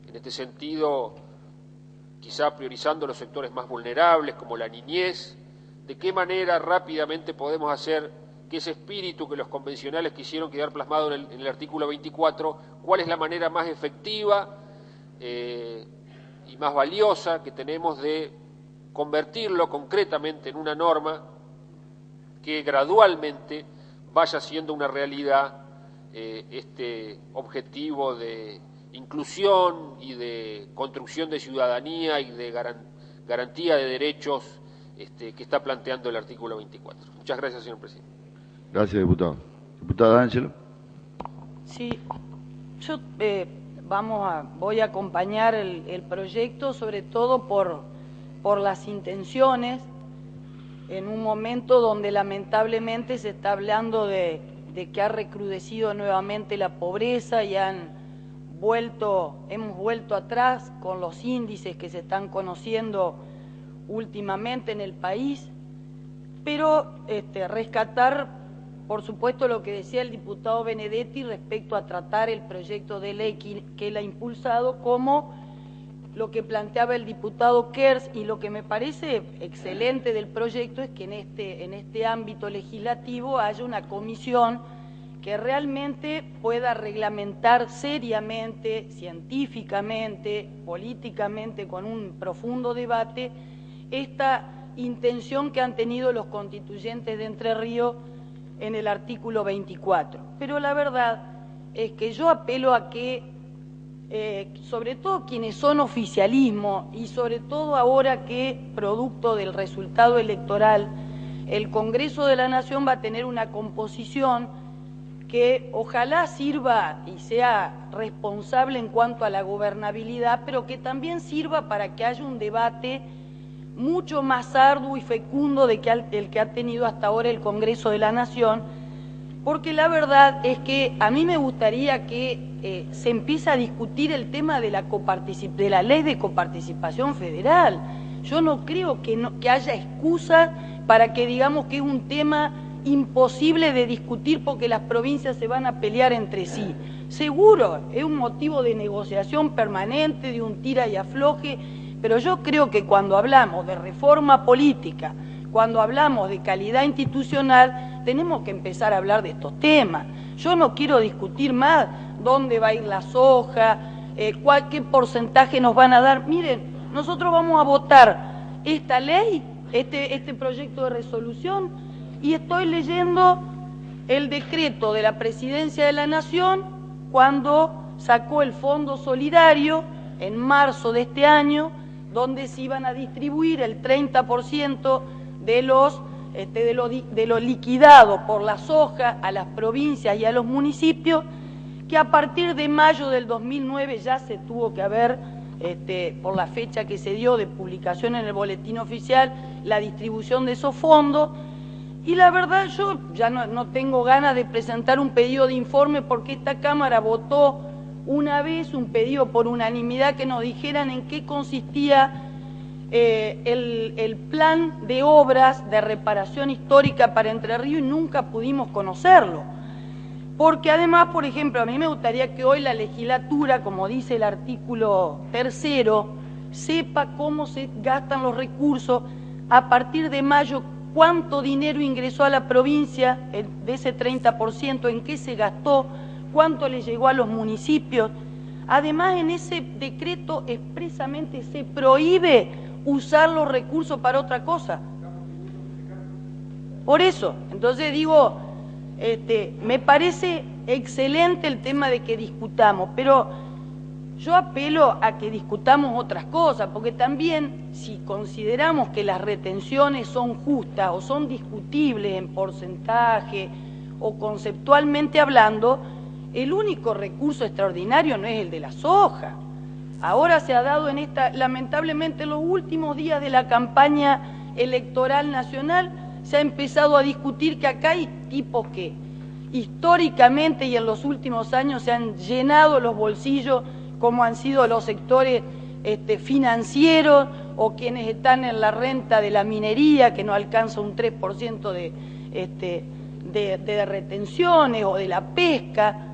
en este sentido quizá priorizando los sectores más vulnerables como la niñez, de qué manera rápidamente podemos hacer que ese espíritu que los convencionales quisieron quedar plasmado en el artículo 24, cuál es la manera más efectiva y más valiosa que tenemos de convertirlo concretamente en una norma que gradualmente vaya siendo una realidad este objetivo de inclusión y de construcción de ciudadanía y de garantía de derechos que está planteando el artículo 24. Muchas gracias, señor presidente. Gracias, diputado. Diputada Ángelo. Sí, yo voy a acompañar el proyecto, sobre todo por las intenciones, en un momento donde lamentablemente se está hablando de que ha recrudecido nuevamente la pobreza y hemos vuelto atrás con los índices que se están conociendo últimamente en el país, pero rescatar, por supuesto, lo que decía el diputado Benedetti respecto a tratar el proyecto de ley que él ha impulsado, como lo que planteaba el diputado Kers, y lo que me parece excelente del proyecto es que en este ámbito legislativo haya una comisión que realmente pueda reglamentar seriamente, científicamente, políticamente, con un profundo debate, esta intención que han tenido los constituyentes de Entre Ríos en el artículo 24. Pero la verdad es que yo apelo a que, sobre todo quienes son oficialismo, y sobre todo ahora que, producto del resultado electoral, el Congreso de la Nación va a tener una composición que ojalá sirva y sea responsable en cuanto a la gobernabilidad, pero que también sirva para que haya un debate mucho más arduo y fecundo del que ha tenido hasta ahora el Congreso de la Nación, porque la verdad es que a mí me gustaría que se empiece a discutir el tema de la ley de coparticipación federal. Yo no creo que haya excusa para que digamos que es un tema imposible de discutir porque las provincias se van a pelear entre sí. Seguro, es un motivo de negociación permanente, de un tira y afloje, pero yo creo que cuando hablamos de reforma política, cuando hablamos de calidad institucional, tenemos que empezar a hablar de estos temas. Yo no quiero discutir más dónde va a ir la soja, qué porcentaje nos van a dar. Miren, nosotros vamos a votar esta ley, este proyecto de resolución, y estoy leyendo el decreto de la Presidencia de la Nación cuando sacó el Fondo Solidario en marzo de este año, donde se iban a distribuir el 30% de lo liquidado por la soja a las provincias y a los municipios, que a partir de mayo del 2009 ya se tuvo que haber, por la fecha que se dio de publicación en el boletín oficial, la distribución de esos fondos. Y la verdad yo ya no tengo ganas de presentar un pedido de informe porque esta Cámara votó una vez un pedido por unanimidad que nos dijeran en qué consistía el plan de obras de reparación histórica para Entre Ríos y nunca pudimos conocerlo. Porque además, por ejemplo, a mí me gustaría que hoy la legislatura, como dice el artículo 3º, sepa cómo se gastan los recursos a partir de mayo cuánto dinero ingresó a la provincia de ese 30%, en qué se gastó, cuánto le llegó a los municipios. Además, en ese decreto expresamente se prohíbe usar los recursos para otra cosa. Por eso, entonces digo, me parece excelente el tema de que discutamos, pero yo apelo a que discutamos otras cosas, porque también si consideramos que las retenciones son justas o son discutibles en porcentaje o conceptualmente hablando, el único recurso extraordinario no es el de la soja. Ahora se ha dado lamentablemente en los últimos días de la campaña electoral nacional, se ha empezado a discutir que acá hay tipos que históricamente y en los últimos años se han llenado los bolsillos, como han sido los sectores financieros o quienes están en la renta de la minería, que no alcanza un 3% de retenciones, o de la pesca.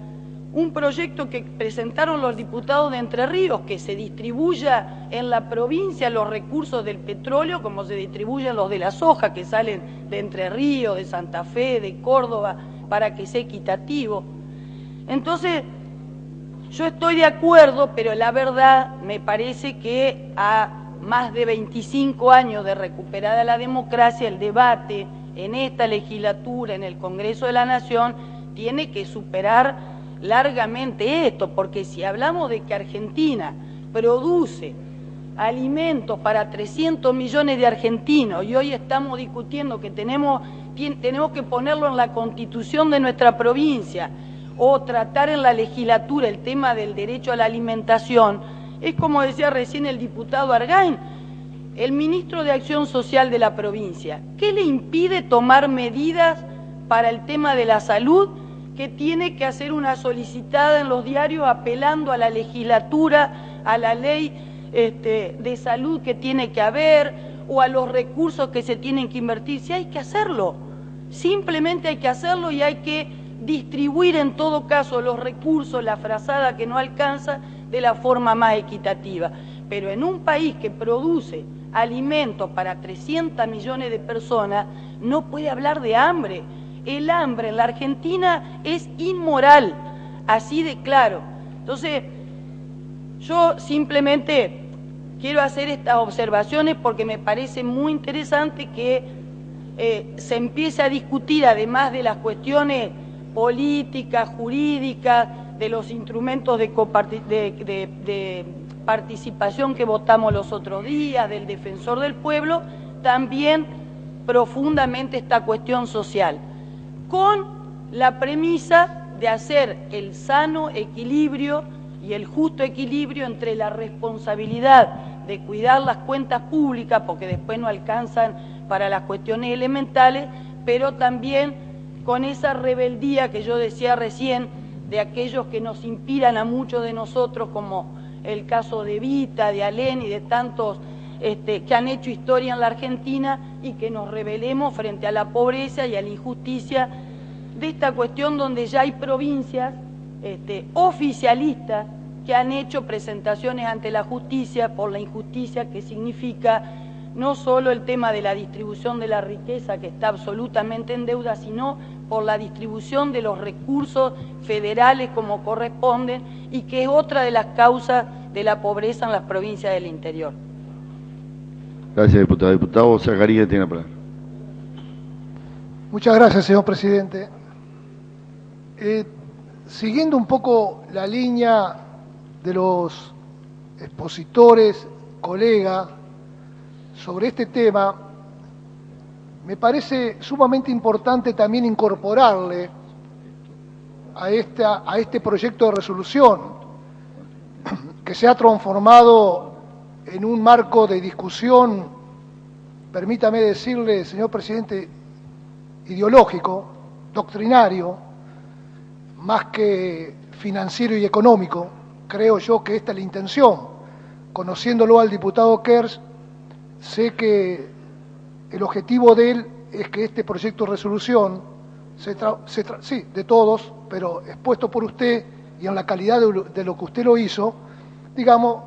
Un proyecto que presentaron los diputados de Entre Ríos, que se distribuya en la provincia los recursos del petróleo como se distribuyen los de la soja, que salen de Entre Ríos, de Santa Fe, de Córdoba, para que sea equitativo. Entonces, yo estoy de acuerdo, pero la verdad me parece que a más de 25 años de recuperada la democracia, el debate en esta legislatura, en el Congreso de la Nación, tiene que superar largamente esto, porque si hablamos de que Argentina produce alimentos para 300 millones de argentinos y hoy estamos discutiendo que tenemos que ponerlo en la Constitución de nuestra provincia o tratar en la legislatura el tema del derecho a la alimentación, es como decía recién el diputado Argain, el ministro de Acción Social de la provincia, ¿qué le impide tomar medidas para el tema de la salud? Que tiene que hacer una solicitada en los diarios apelando a la legislatura, a la ley de salud que tiene que haber o a los recursos que se tienen que invertir. Si hay que hacerlo, simplemente hay que hacerlo y hay que distribuir en todo caso los recursos, la frazada que no alcanza, de la forma más equitativa. Pero en un país que produce alimentos para 300 millones de personas, no puede hablar de hambre. El hambre en la Argentina es inmoral, así de claro. Entonces, yo simplemente quiero hacer estas observaciones porque me parece muy interesante que se empiece a discutir, además de las cuestiones políticas, jurídicas, de los instrumentos de participación que votamos los otros días, del defensor del pueblo, también profundamente esta cuestión social, con la premisa de hacer el sano equilibrio y el justo equilibrio entre la responsabilidad de cuidar las cuentas públicas, porque después no alcanzan para las cuestiones elementales, pero también con esa rebeldía que yo decía recién, de aquellos que nos inspiran a muchos de nosotros, como el caso de Evita, de Alén y de tantos que han hecho historia en la Argentina, y que nos rebelemos frente a la pobreza y a la injusticia de esta cuestión donde ya hay provincias oficialistas que han hecho presentaciones ante la justicia por la injusticia que significa no solo el tema de la distribución de la riqueza, que está absolutamente en deuda, sino por la distribución de los recursos federales como corresponden, y que es otra de las causas de la pobreza en las provincias del interior. Gracias, diputado. Diputado Zacarías tiene la palabra. Muchas gracias, señor presidente. Siguiendo un poco la línea de los expositores, colegas, sobre este tema, me parece sumamente importante también incorporarle a este proyecto de resolución, que se ha transformado en un marco de discusión, permítame decirle, señor presidente, ideológico, doctrinario, más que financiero y económico. Creo yo que esta es la intención. Conociéndolo al diputado Kers, sé que el objetivo de él es que este proyecto de resolución, sí, de todos, pero expuesto por usted y en la calidad de lo que usted lo hizo, digamos,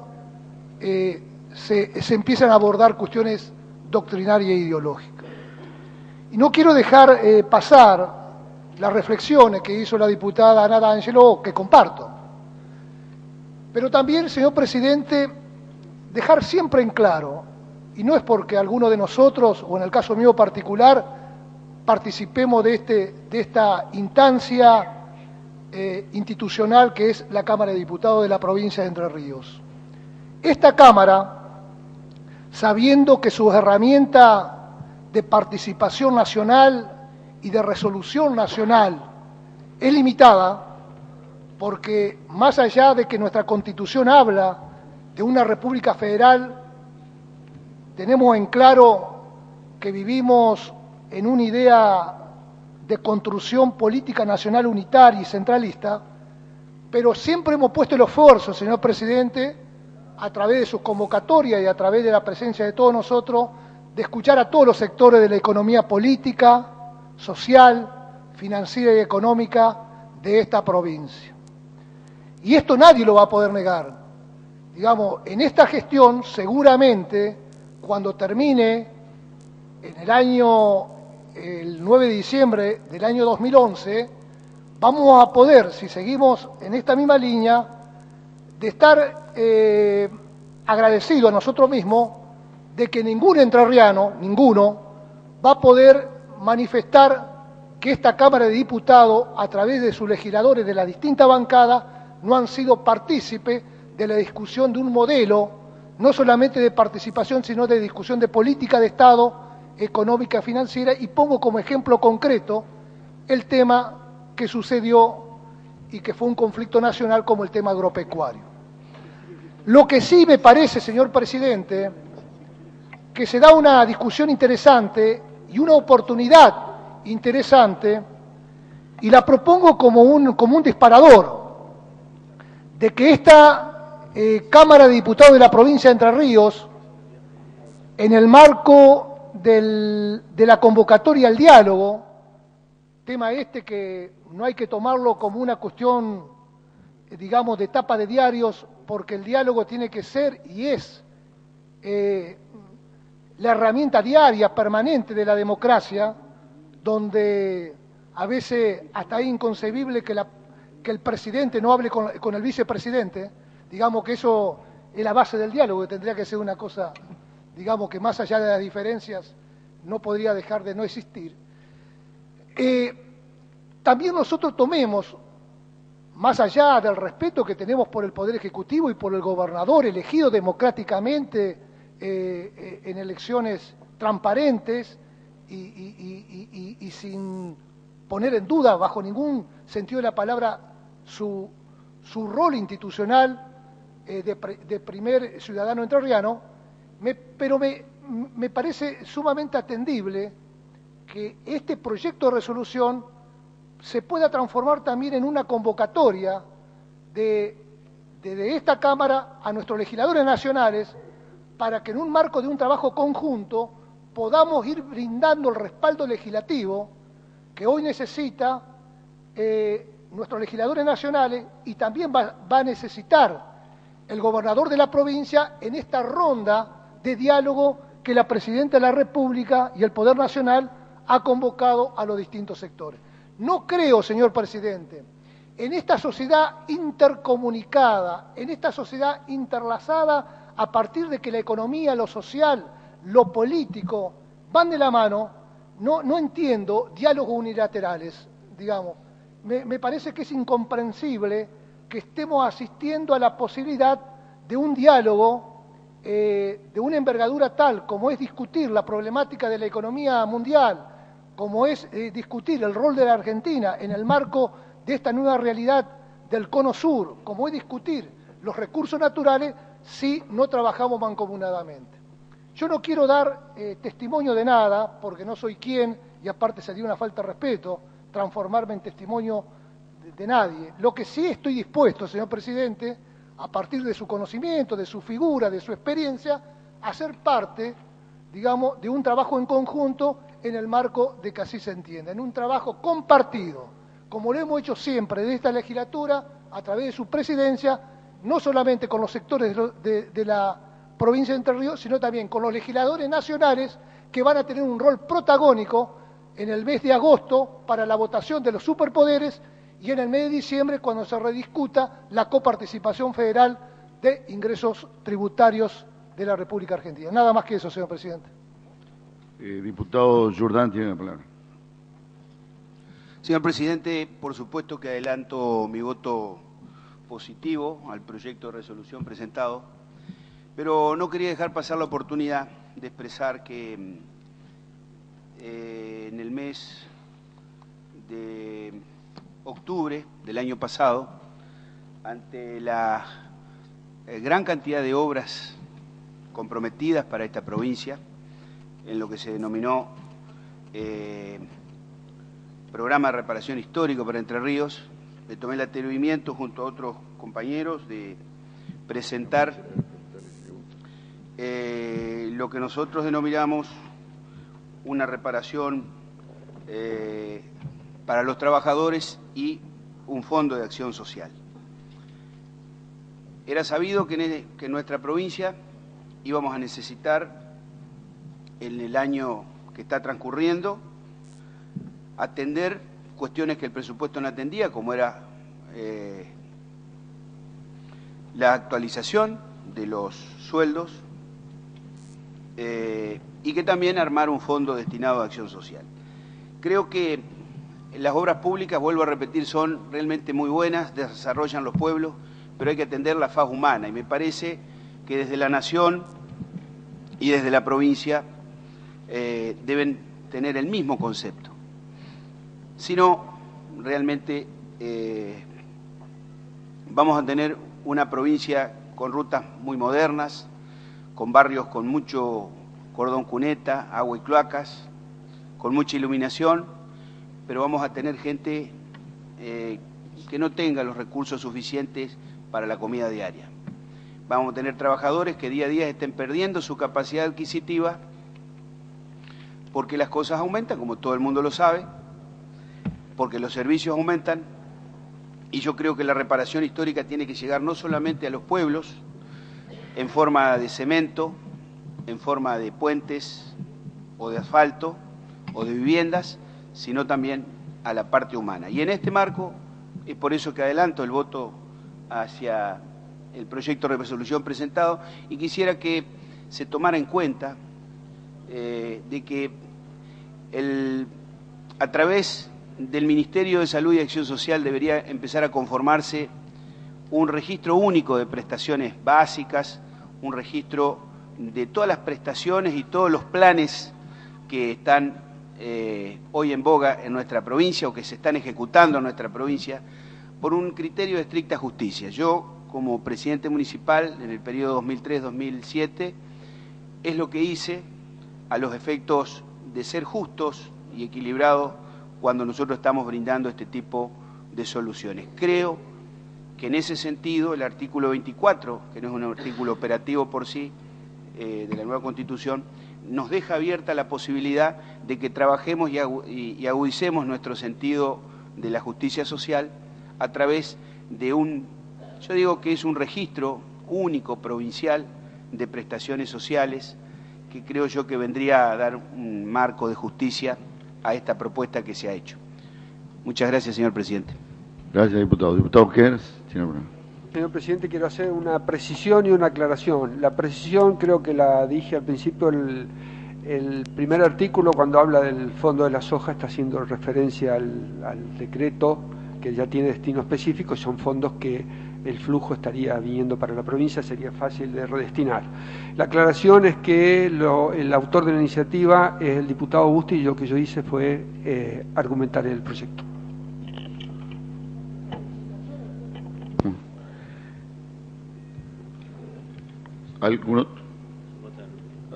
se empiezan a abordar cuestiones doctrinarias e ideológicas. Y no quiero dejar pasar las reflexiones que hizo la diputada Ana D'Angelo, que comparto. Pero también, señor presidente, dejar siempre en claro, y no es porque alguno de nosotros, o en el caso mío particular, participemos de esta instancia institucional que es la Cámara de Diputados de la provincia de Entre Ríos. Esta Cámara, sabiendo que su herramienta de participación nacional y de resolución nacional es limitada, porque más allá de que nuestra Constitución habla de una república federal, tenemos en claro que vivimos en una idea de construcción política nacional unitaria y centralista, pero siempre hemos puesto el esfuerzo, señor presidente, a través de sus convocatorias y a través de la presencia de todos nosotros, de escuchar a todos los sectores de la economía política, social, financiera y económica de esta provincia. Y esto nadie lo va a poder negar. Digamos, en esta gestión, seguramente, cuando termine en el 9 de diciembre del año 2011, vamos a poder, si seguimos en esta misma línea, de estar agradecido a nosotros mismos de que ningún entrerriano, ninguno, va a poder manifestar que esta Cámara de Diputados, a través de sus legisladores de las distintas bancadas, no han sido partícipes de la discusión de un modelo, no solamente de participación, sino de discusión de política de Estado, económica, financiera, y pongo como ejemplo concreto el tema que sucedió y que fue un conflicto nacional como el tema agropecuario. Lo que sí me parece, señor presidente, que se da una discusión interesante y una oportunidad interesante, y la propongo como un disparador, de que esta Cámara de Diputados de la provincia de Entre Ríos, en el marco de la convocatoria al diálogo, tema que no hay que tomarlo como una cuestión, digamos, de tapa de diarios, porque el diálogo tiene que ser y es la herramienta diaria, permanente de la democracia, donde a veces hasta es inconcebible que el presidente no hable con el vicepresidente. Digamos que eso es la base del diálogo, que tendría que ser una cosa, digamos, que más allá de las diferencias no podría dejar de no existir. También nosotros tomemos, más allá del respeto que tenemos por el Poder Ejecutivo y por el gobernador elegido democráticamente en elecciones transparentes y sin poner en duda, bajo ningún sentido de la palabra, su rol institucional de primer ciudadano entrerriano, pero me parece sumamente atendible que este proyecto de resolución se pueda transformar también en una convocatoria de esta Cámara a nuestros legisladores nacionales, para que en un marco de un trabajo conjunto podamos ir brindando el respaldo legislativo que hoy necesita nuestros legisladores nacionales, y también va a necesitar el gobernador de la provincia en esta ronda de diálogo que la Presidenta de la República y el Poder Nacional ha convocado a los distintos sectores. No creo, señor presidente, en esta sociedad intercomunicada, en esta sociedad interlazada a partir de que la economía, lo social, lo político van de la mano, no entiendo diálogos unilaterales, digamos. Me parece que es incomprensible que estemos asistiendo a la posibilidad de un diálogo de una envergadura tal como es discutir la problemática de la economía mundial, como es discutir el rol de la Argentina en el marco de esta nueva realidad del Cono Sur, como es discutir los recursos naturales, si no trabajamos mancomunadamente. Yo no quiero dar testimonio de nada, porque no soy quien, y aparte sería una falta de respeto, transformarme en testimonio de nadie. Lo que sí estoy dispuesto, señor presidente, a partir de su conocimiento, de su figura, de su experiencia, a ser parte, digamos, de un trabajo en conjunto en el marco de que así se entienda, en un trabajo compartido, como lo hemos hecho siempre de esta legislatura, a través de su presidencia, no solamente con los sectores de la provincia de Entre Ríos, sino también con los legisladores nacionales que van a tener un rol protagónico en el mes de agosto para la votación de los superpoderes y en el mes de diciembre cuando se rediscuta la coparticipación federal de ingresos tributarios de la República Argentina. Nada más que eso, señor presidente. Diputado Jordán tiene la palabra. Señor presidente, por supuesto que adelanto mi voto positivo al proyecto de resolución presentado, pero no quería dejar pasar la oportunidad de expresar que en el mes de octubre del año pasado, ante la gran cantidad de obras comprometidas para esta provincia, en lo que se denominó Programa de Reparación Histórico para Entre Ríos, le tomé el atrevimiento junto a otros compañeros de presentar lo que nosotros denominamos una reparación para los trabajadores y un fondo de acción social. Era sabido que en nuestra provincia íbamos a necesitar en el año que está transcurriendo atender cuestiones que el presupuesto no atendía, como era la actualización de los sueldos y que también armar un fondo destinado a acción social. Creo que las obras públicas, vuelvo a repetir, son realmente muy buenas, desarrollan los pueblos, pero hay que atender la faz humana y me parece que desde la nación y desde la provincia deben tener el mismo concepto. Si no, realmente vamos a tener una provincia con rutas muy modernas, con barrios con mucho cordón cuneta, agua y cloacas, con mucha iluminación, pero vamos a tener gente que no tenga los recursos suficientes para la comida diaria. Vamos a tener trabajadores que día a día estén perdiendo su capacidad adquisitiva porque las cosas aumentan, como todo el mundo lo sabe, porque los servicios aumentan, y yo creo que la reparación histórica tiene que llegar no solamente a los pueblos, en forma de cemento, en forma de puentes o de asfalto o de viviendas, sino también a la parte humana. Y en este marco es por eso que adelanto el voto hacia el proyecto de resolución presentado y quisiera que se tomara en cuenta de que a través del Ministerio de Salud y Acción Social debería empezar a conformarse un registro único de prestaciones básicas, un registro de todas las prestaciones y todos los planes que están hoy en boga en nuestra provincia o que se están ejecutando en nuestra provincia por un criterio de estricta justicia. Yo, como presidente municipal en el periodo 2003-2007, es lo que hice a los efectos de ser justos y equilibrados cuando nosotros estamos brindando este tipo de soluciones. Creo que en ese sentido el artículo 24, que no es un artículo operativo por sí, de la nueva Constitución, nos deja abierta la posibilidad de que trabajemos y agudicemos nuestro sentido de la justicia social a través de yo digo que es un registro único provincial de prestaciones sociales que creo yo que vendría a dar un marco de justicia a esta propuesta que se ha hecho. Muchas gracias, señor presidente. Gracias, diputado. Diputado Kers, Señor presidente, quiero hacer una precisión y una aclaración. La precisión creo que la dije al principio, el primer artículo cuando habla del fondo de la soja está haciendo referencia al decreto que ya tiene destino específico, son fondos que el flujo estaría viniendo para la provincia, sería fácil de redestinar. La aclaración es que el autor de la iniciativa es el diputado Busti y lo que yo hice fue argumentar el proyecto.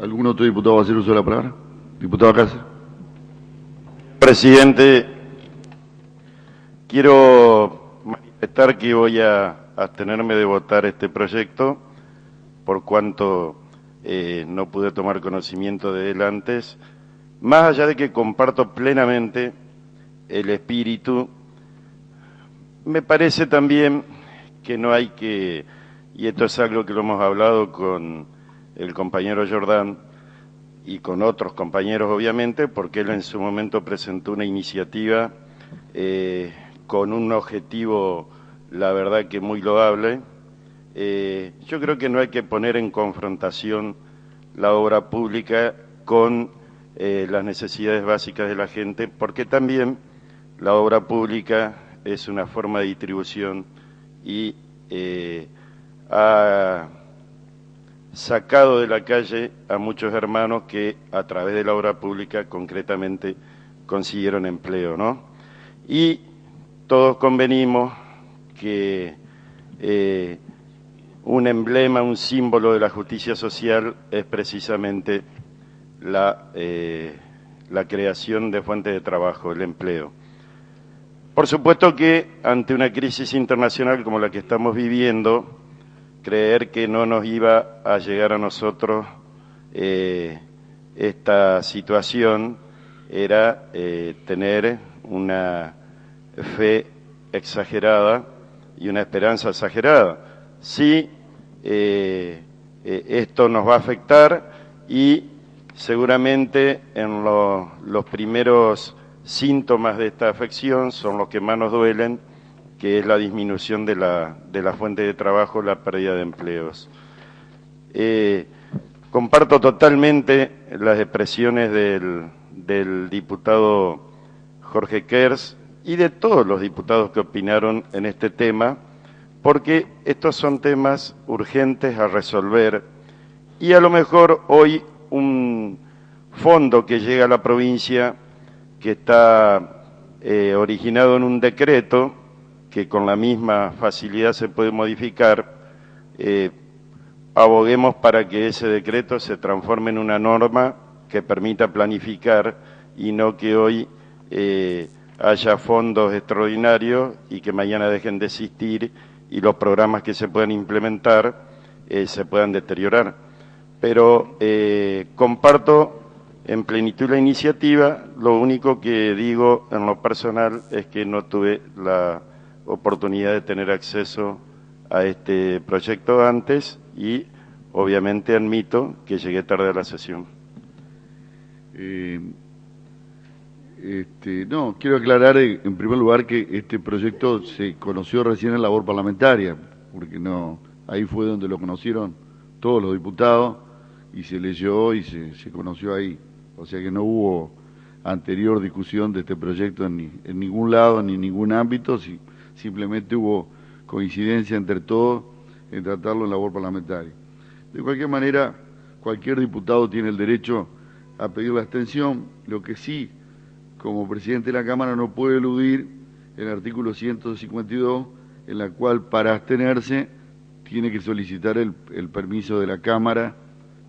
¿Algún otro diputado va a hacer uso de la palabra? Diputado Cáceres. Presidente, quiero manifestar que voy a abstenerme de votar este proyecto por cuanto no pude tomar conocimiento de él antes, más allá de que comparto plenamente el espíritu. Me parece también que no hay que, y esto es algo que lo hemos hablado con el compañero Jordán, y con otros compañeros obviamente, porque él en su momento presentó una iniciativa con un objetivo, la verdad que muy loable. Yo creo que no hay que poner en confrontación la obra pública con las necesidades básicas de la gente, porque también la obra pública es una forma de distribución y ha sacado de la calle a muchos hermanos que a través de la obra pública concretamente consiguieron empleo, ¿no? Y todos convenimos que un emblema, un símbolo de la justicia social es precisamente la creación de fuentes de trabajo, el empleo. Por supuesto que ante una crisis internacional como la que estamos viviendo, creer que no nos iba a llegar a nosotros esta situación era tener una fe exagerada y una esperanza exagerada. Sí, esto nos va a afectar y seguramente en los primeros síntomas de esta afección son los que más nos duelen, que es la disminución de la fuente de trabajo, la pérdida de empleos. Comparto totalmente las expresiones del diputado Jorge Kers y de todos los diputados que opinaron en este tema, porque estos son temas urgentes a resolver y a lo mejor hoy un fondo que llega a la provincia que está originado en un decreto que con la misma facilidad se puede modificar, aboguemos para que ese decreto se transforme en una norma que permita planificar y no que hoy haya fondos extraordinarios y que mañana dejen de existir y los programas que se puedan implementar se puedan deteriorar. Pero comparto en plenitud la iniciativa, lo único que digo en lo personal es que no tuve la oportunidad de tener acceso a este proyecto antes y obviamente admito que llegué tarde a la sesión. No, quiero aclarar en primer lugar que este proyecto se conoció recién en labor parlamentaria, porque no, ahí fue donde lo conocieron todos los diputados y se leyó y se conoció ahí. O sea que no hubo anterior discusión de este proyecto en ningún lado, ni en ningún ámbito, simplemente hubo coincidencia entre todos en tratarlo en labor parlamentaria. De cualquier manera, cualquier diputado tiene el derecho a pedir la abstención, lo que sí, como presidente de la Cámara, no puede eludir el artículo 152, en la cual para abstenerse tiene que solicitar el permiso de la Cámara,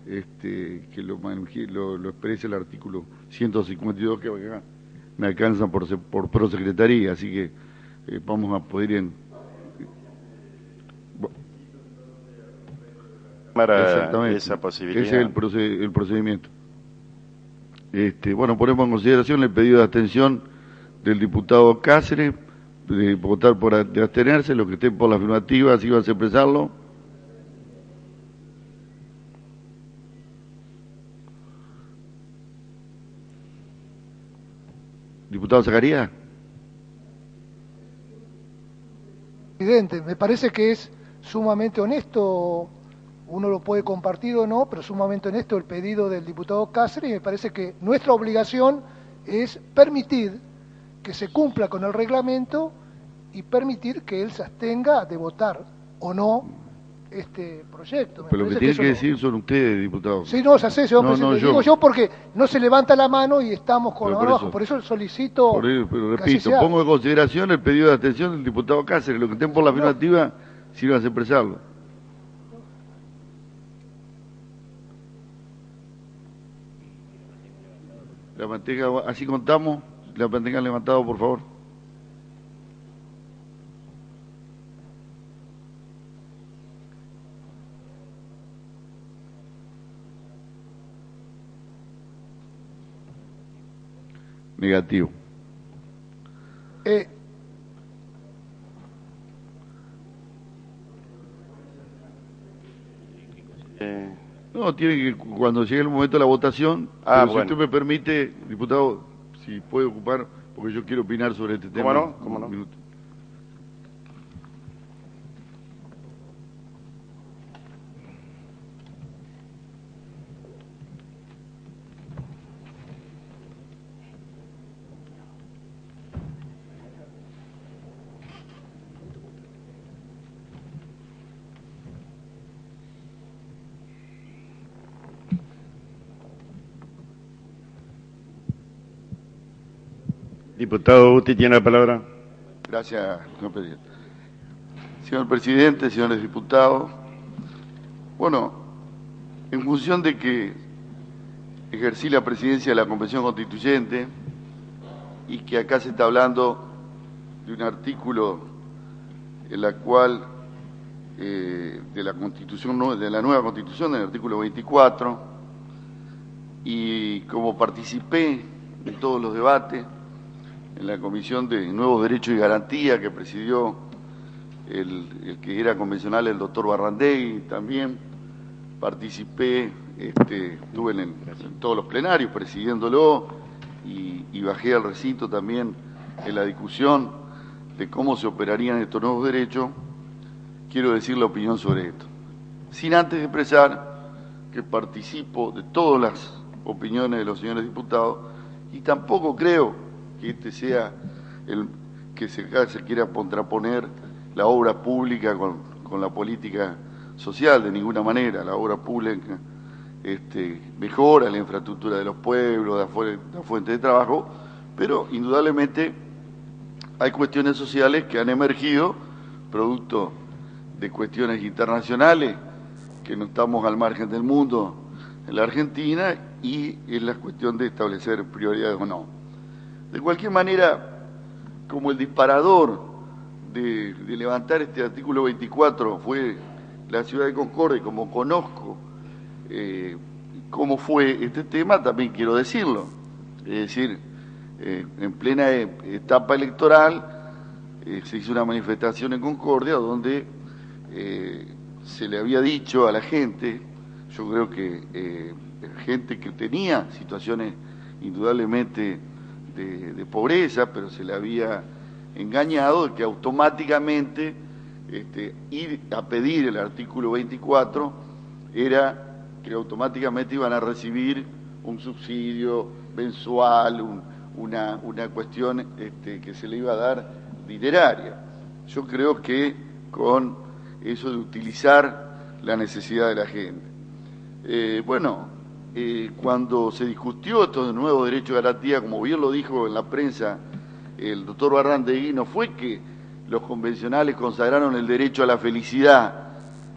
que lo expresa el artículo 152, que me alcanzan por prosecretaría, así que vamos a poder ir para esa posibilidad. Ese es el procedimiento. Bueno, ponemos en consideración el pedido de abstención del diputado Cáceres, de votar de abstenerse, los que estén por la afirmativa, así vas a expresarlo. Diputado Zacarías. Presidente, me parece que es sumamente honesto, uno lo puede compartir o no, pero sumamente honesto el pedido del diputado Cáceres, y me parece que nuestra obligación es permitir que se cumpla con el reglamento y permitir que él se abstenga de votar o no este proyecto. Pero lo que tienen que decir son ustedes, diputados. Sí, no, ya sé, señor presidente. Digo yo porque no se levanta la mano y estamos con la mano abajo. Por eso solicito... Pero repito, pongo en consideración el pedido de atención del diputado Cáceres. Los que estén por la afirmativa, sirvan a expresarlo. La mantenga, así contamos, la mantengan levantado, por favor. Negativo. No, No, tiene que, cuando llegue el momento de la votación, Ah, pero bueno. si usted me permite, diputado, si puede ocupar, porque yo quiero opinar sobre este tema. ¿Cómo no? ¿Cómo no? Un minuto. Diputado Uti tiene la palabra. Gracias, señor presidente. Señor presidente, señores diputados, bueno, en función de que ejercí la presidencia de la Convención Constituyente y que acá se está hablando de un artículo en la cual de la Constitución, de la nueva Constitución, del artículo 24, y como participé en todos los debates en la Comisión de Nuevos Derechos y Garantías que presidió el que era convencional, el doctor Barrandegui, también participé, estuve en todos los plenarios presidiéndolo y bajé al recinto también en la discusión de cómo se operarían estos nuevos derechos. Quiero decir la opinión sobre esto, sin antes expresar que participo de todas las opiniones de los señores diputados y tampoco creo que este sea el que se quiera contraponer la obra pública con la política social, de ninguna manera. La obra pública mejora la infraestructura de los pueblos, da fuente de trabajo, pero indudablemente hay cuestiones sociales que han emergido producto de cuestiones internacionales, que no estamos al margen del mundo en la Argentina, y es la cuestión de establecer prioridades o no. De cualquier manera, como el disparador de levantar este artículo 24 fue la ciudad de Concordia, y como conozco cómo fue este tema, también quiero decirlo. Es decir, en plena etapa electoral se hizo una manifestación en Concordia donde se le había dicho a la gente, yo creo que gente que tenía situaciones indudablemente de pobreza, pero se le había engañado de que automáticamente ir a pedir el artículo 24 era que automáticamente iban a recibir un subsidio mensual, una cuestión que se le iba a dar dineraria. Yo creo que con eso de utilizar la necesidad de la gente. Cuando se discutió estos nuevos derechos de garantía, como bien lo dijo en la prensa el doctor Barrandegui, no fue que los convencionales consagraron el derecho a la felicidad,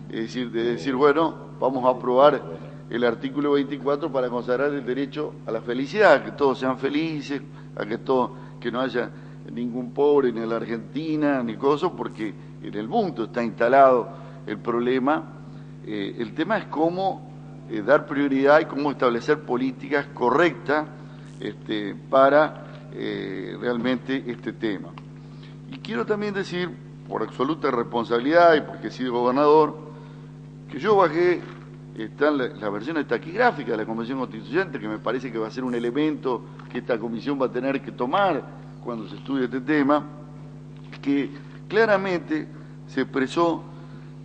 es decir, bueno, vamos a aprobar el artículo 24 para consagrar el derecho a la felicidad, a que todos sean felices, a que no haya ningún pobre ni en la Argentina, ni cosas, porque en el mundo está instalado el problema. El tema es cómo dar prioridad y cómo establecer políticas correctas para realmente este tema. Y quiero también decir, por absoluta responsabilidad y porque he sido gobernador, que yo bajé, están las versiones taquigráficas de la Convención Constituyente, que me parece que va a ser un elemento que esta comisión va a tener que tomar cuando se estudie este tema, que claramente se expresó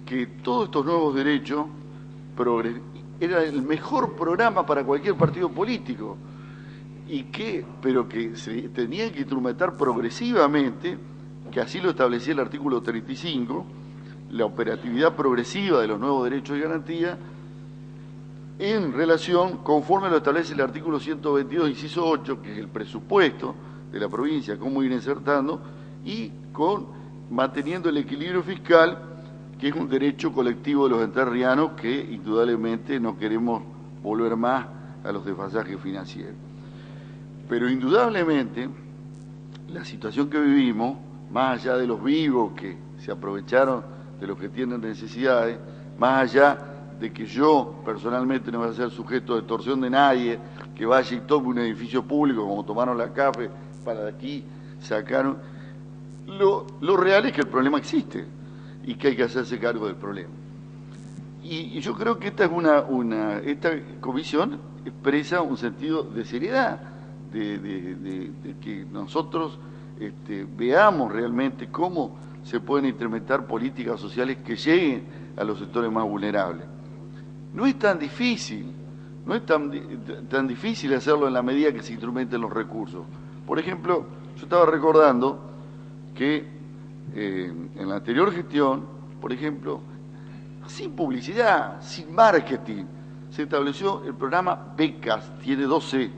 que todos estos nuevos derechos era el mejor programa para cualquier partido político, pero que se tenían que instrumentar progresivamente, que así lo establecía el artículo 35, la operatividad progresiva de los nuevos derechos y garantías, en relación, conforme lo establece el artículo 122, inciso 8, que es el presupuesto de la provincia, cómo ir insertando, y manteniendo el equilibrio fiscal, que es un derecho colectivo de los entrerrianos que indudablemente no queremos volver más a los desfasajes financieros. Pero indudablemente la situación que vivimos, más allá de los vivos que se aprovecharon de los que tienen necesidades, más allá de que yo personalmente no voy a ser sujeto de extorsión de nadie, que vaya y tome un edificio público como tomaron la CAFE para de aquí sacaron, lo real es que el problema existe y que hay que hacerse cargo del problema. Y yo creo que esta es esta comisión expresa un sentido de seriedad, de que nosotros veamos realmente cómo se pueden implementar políticas sociales que lleguen a los sectores más vulnerables. No es tan difícil, no es tan difícil hacerlo en la medida que se instrumenten los recursos. Por ejemplo, yo estaba recordando que en la anterior gestión, por ejemplo, sin publicidad, sin marketing, se estableció el programa Becas, tiene 2C,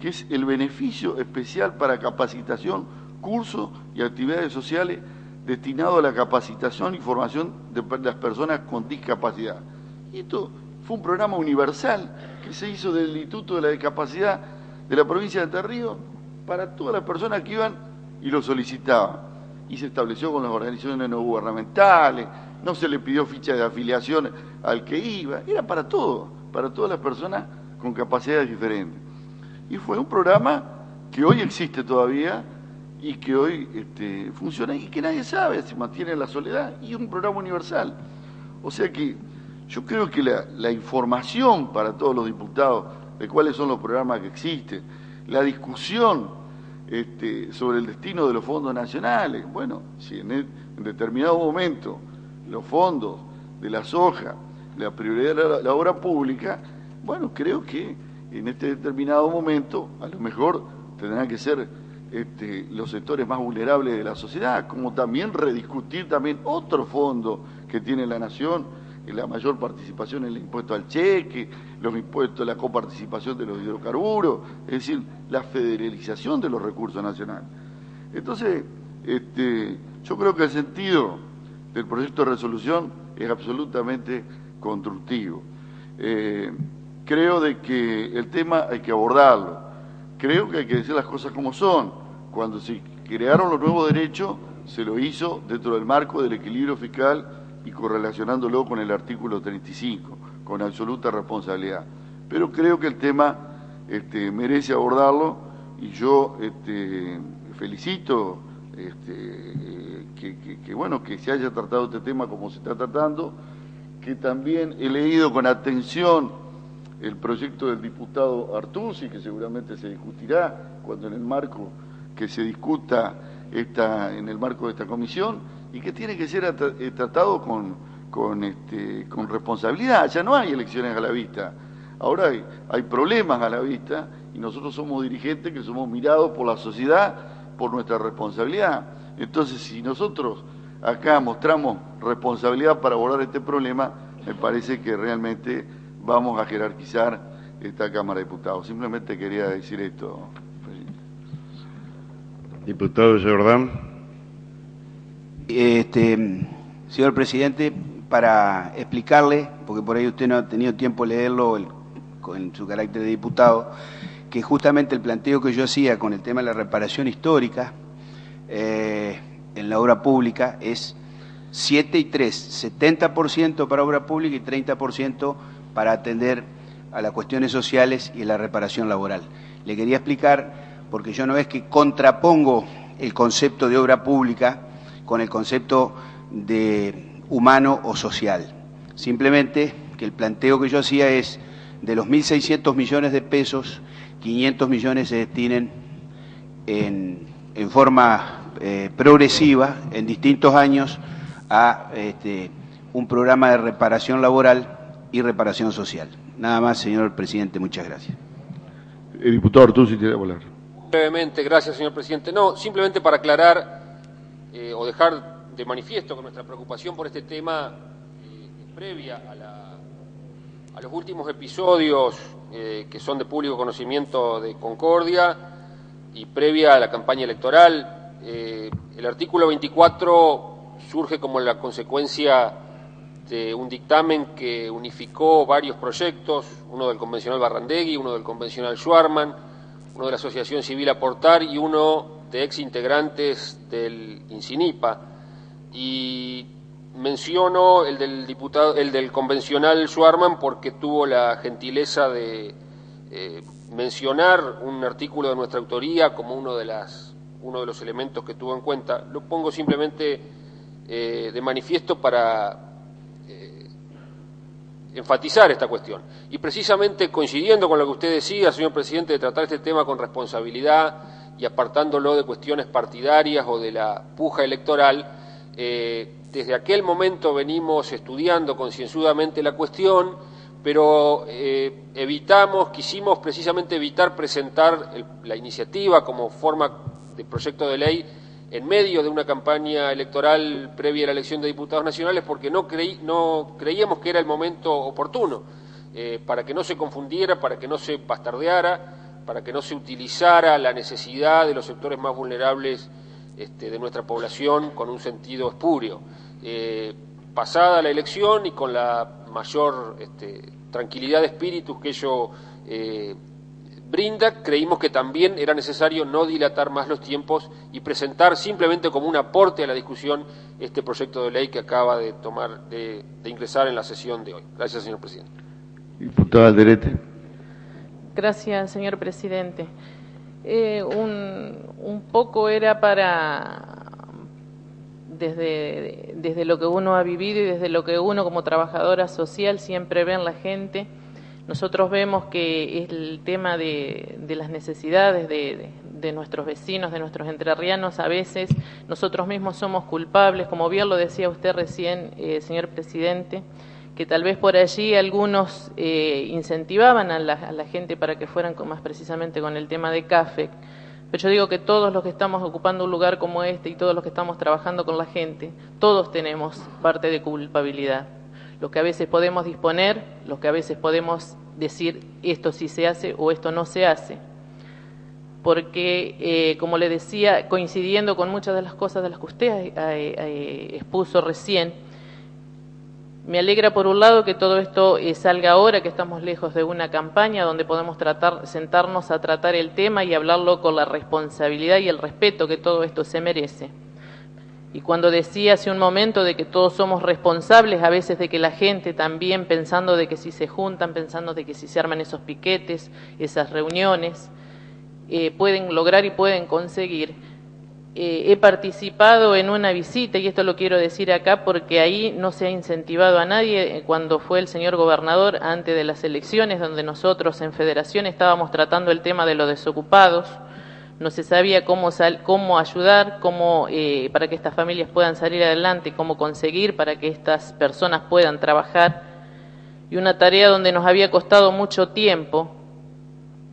que es el beneficio especial para capacitación, cursos y actividades sociales destinado a la capacitación y formación de las personas con discapacidad. Y esto fue un programa universal que se hizo del Instituto de la Discapacidad de la provincia de Entre Ríos para todas las personas que iban y lo solicitaban. Y se estableció con las organizaciones no gubernamentales, no se le pidió ficha de afiliación al que iba, era para todo, para todas las personas con capacidades diferentes. Y fue un programa que hoy existe todavía y que hoy funciona y que nadie sabe, se mantiene en la soledad, y es un programa universal. O sea que yo creo que la información para todos los diputados de cuáles son los programas que existen, la discusión sobre el destino de los fondos nacionales, bueno, si en determinado momento los fondos de la soja, la prioridad de la obra pública, bueno, creo que en este determinado momento a lo mejor tendrán que ser los sectores más vulnerables de la sociedad, como también rediscutir también otro fondo que tiene la Nación, la mayor participación en el impuesto al cheque, los impuestos, la coparticipación de los hidrocarburos, es decir, la federalización de los recursos nacionales. Entonces, yo creo que el sentido del proyecto de resolución es absolutamente constructivo. Creo de que el tema hay que abordarlo, creo que hay que decir las cosas como son. Cuando se crearon los nuevos derechos, se lo hizo dentro del marco del equilibrio fiscal y correlacionándolo con el artículo 35, con absoluta responsabilidad. Pero creo que el tema merece abordarlo y yo felicito que se haya tratado este tema como se está tratando, que también he leído con atención el proyecto del diputado Artusi, que seguramente se discutirá cuando en el marco que se discuta en el marco de esta comisión, y que tiene que ser tratado con responsabilidad. Ya no hay elecciones a la vista, ahora hay problemas a la vista y nosotros somos dirigentes que somos mirados por la sociedad por nuestra responsabilidad. Entonces, si nosotros acá mostramos responsabilidad para abordar este problema, me parece que realmente vamos a jerarquizar esta Cámara de Diputados. Simplemente quería decir esto. Diputado Jordán. Señor presidente, para explicarle, porque por ahí usted no ha tenido tiempo de leerlo en su carácter de diputado, que justamente el planteo que yo hacía con el tema de la reparación histórica en la obra pública es 7 y 3, 70% para obra pública y 30% para atender a las cuestiones sociales y la reparación laboral. Le quería explicar, porque yo no es que contrapongo el concepto de obra pública con el concepto de humano o social. Simplemente que el planteo que yo hacía es, de los 1.600 millones de pesos, 500 millones se destinen en forma progresiva, en distintos años, a un programa de reparación laboral y reparación social. Nada más, señor presidente, muchas gracias. El diputado Artusi tiene que hablar. Brevemente, gracias, señor presidente. No, simplemente para aclarar o dejar de manifiesto que nuestra preocupación por este tema previa a los últimos episodios que son de público conocimiento de Concordia y previa a la campaña electoral. El artículo 24 surge como la consecuencia de un dictamen que unificó varios proyectos, uno del convencional Barrandegui, uno del convencional Schwarman, uno de la Asociación Civil Aportar y uno de ex integrantes del INCINIPA. Y menciono el del convencional Schwarman porque tuvo la gentileza de mencionar un artículo de nuestra autoría como uno de los elementos que tuvo en cuenta. Lo pongo simplemente de manifiesto para enfatizar esta cuestión. Y precisamente coincidiendo con lo que usted decía, señor presidente, de tratar este tema con responsabilidad y apartándolo de cuestiones partidarias o de la puja electoral, desde aquel momento venimos estudiando concienzudamente la cuestión, pero quisimos precisamente evitar presentar la iniciativa como forma de proyecto de ley en medio de una campaña electoral previa a la elección de diputados nacionales, porque no creíamos que era el momento oportuno, para que no se confundiera, para que no se bastardeara, para que no se utilizara la necesidad de los sectores más vulnerables de nuestra población con un sentido espurio. Pasada la elección y con la mayor tranquilidad de espíritu que ello brinda, creímos que también era necesario no dilatar más los tiempos y presentar simplemente como un aporte a la discusión este proyecto de ley que acaba de ingresar en la sesión de hoy. Gracias, señor presidente. Diputada Alderete. Gracias, señor presidente. Un poco era para, desde lo que uno ha vivido y desde lo que uno como trabajadora social siempre ve en la gente, nosotros vemos que el tema de las necesidades de nuestros vecinos, de nuestros entrerrianos, a veces nosotros mismos somos culpables, como bien lo decía usted recién, señor presidente, que tal vez por allí algunos incentivaban a la gente para que fueran más precisamente con el tema de CAFEC. Pero yo digo que todos los que estamos ocupando un lugar como este y todos los que estamos trabajando con la gente, todos tenemos parte de culpabilidad. Los que a veces podemos disponer, los que a veces podemos decir esto sí se hace o esto no se hace. Porque, como le decía, coincidiendo con muchas de las cosas de las que usted expuso recién, me alegra por un lado que todo esto salga ahora, que estamos lejos de una campaña donde podemos sentarnos a tratar el tema y hablarlo con la responsabilidad y el respeto que todo esto se merece. Y cuando decía hace un momento de que todos somos responsables, a veces de que la gente también pensando de que si se juntan, pensando de que si se arman esos piquetes, esas reuniones, pueden lograr y pueden conseguir. He participado en una visita, y esto lo quiero decir acá porque ahí no se ha incentivado a nadie, cuando fue el señor gobernador antes de las elecciones, donde nosotros en Federación estábamos tratando el tema de los desocupados. No se sabía cómo ayudar, para que estas familias puedan salir adelante, cómo conseguir para que estas personas puedan trabajar. Y una tarea donde nos había costado mucho tiempo.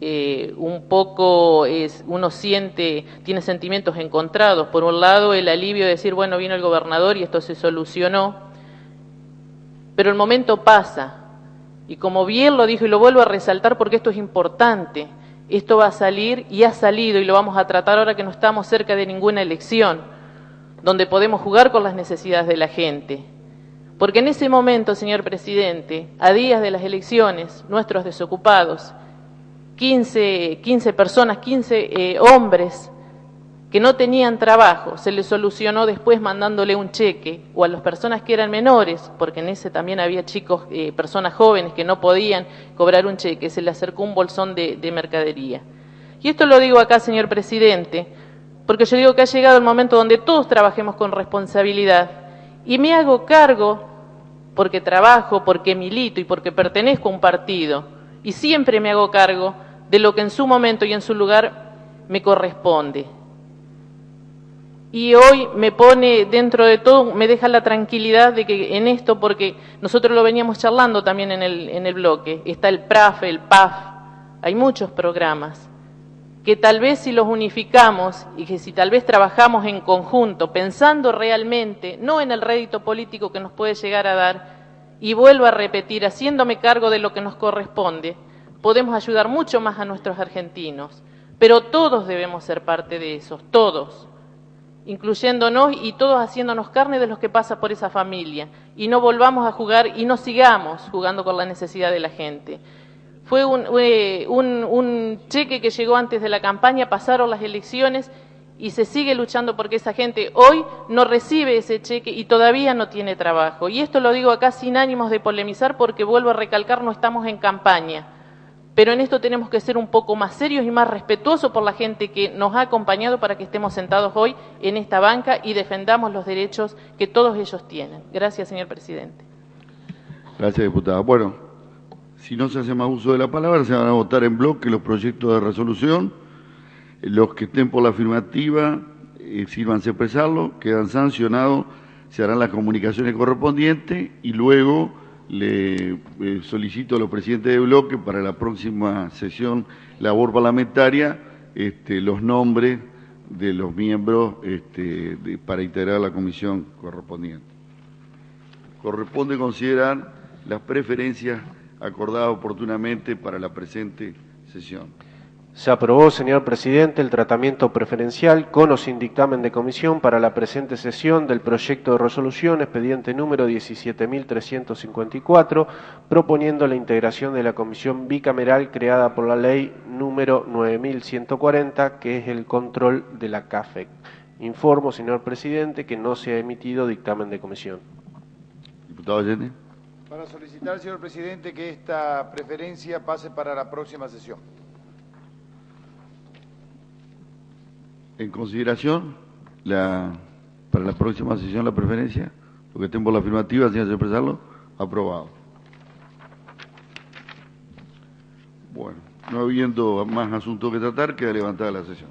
Un poco uno tiene sentimientos encontrados. Por un lado, el alivio de decir, bueno, vino el gobernador y esto se solucionó. Pero el momento pasa. Y como bien lo dijo, y lo vuelvo a resaltar porque esto es importante, esto va a salir y ha salido y lo vamos a tratar ahora que no estamos cerca de ninguna elección, donde podemos jugar con las necesidades de la gente. Porque en ese momento, señor presidente, a días de las elecciones, nuestros desocupados, 15 personas, 15 hombres que no tenían trabajo, se les solucionó después mandándole un cheque, o a las personas que eran menores, porque en ese también había chicos, personas jóvenes que no podían cobrar un cheque, se les acercó un bolsón de mercadería. Y esto lo digo acá, señor presidente, porque yo digo que ha llegado el momento donde todos trabajemos con responsabilidad, y me hago cargo, porque trabajo, porque milito y porque pertenezco a un partido, y siempre me hago cargo de lo que en su momento y en su lugar me corresponde. Y hoy me pone, dentro de todo, me deja la tranquilidad de que en esto, porque nosotros lo veníamos charlando también en el bloque, está el PRAF, el PAF, hay muchos programas, que tal vez si los unificamos y que si tal vez trabajamos en conjunto, pensando realmente, no en el rédito político que nos puede llegar a dar, y vuelvo a repetir, haciéndome cargo de lo que nos corresponde, podemos ayudar mucho más a nuestros argentinos, pero todos debemos ser parte de eso, todos, incluyéndonos y todos haciéndonos carne de los que pasa por esa familia, y no volvamos a jugar y no sigamos jugando con la necesidad de la gente. Fue un cheque que llegó antes de la campaña, pasaron las elecciones y se sigue luchando porque esa gente hoy no recibe ese cheque y todavía no tiene trabajo. Y esto lo digo acá sin ánimos de polemizar porque vuelvo a recalcar, no estamos en campaña. Pero en esto tenemos que ser un poco más serios y más respetuosos por la gente que nos ha acompañado para que estemos sentados hoy en esta banca y defendamos los derechos que todos ellos tienen. Gracias, señor presidente. Gracias, diputada. Bueno, si no se hace más uso de la palabra, se van a votar en bloque los proyectos de resolución. Los que estén por la afirmativa, sírvanse a expresarlo, quedan sancionados, se harán las comunicaciones correspondientes y luego le solicito a los presidentes de bloque para la próxima sesión labor parlamentaria los nombres de los miembros para integrar la comisión correspondiente. Corresponde considerar las preferencias acordadas oportunamente para la presente sesión. Se aprobó, señor presidente, el tratamiento preferencial con o sin dictamen de comisión para la presente sesión del proyecto de resolución expediente número 17.354, proponiendo la integración de la comisión bicameral creada por la ley número 9.140, que es el control de la CAFEC. Informo, señor presidente, que no se ha emitido dictamen de comisión. Diputado Allende. Para solicitar, señor presidente, que esta preferencia pase para la próxima sesión. En consideración, para la próxima sesión la preferencia, lo que estén por la afirmativa, sin expresarlo, aprobado. Bueno, no habiendo más asuntos que tratar, queda levantada la sesión.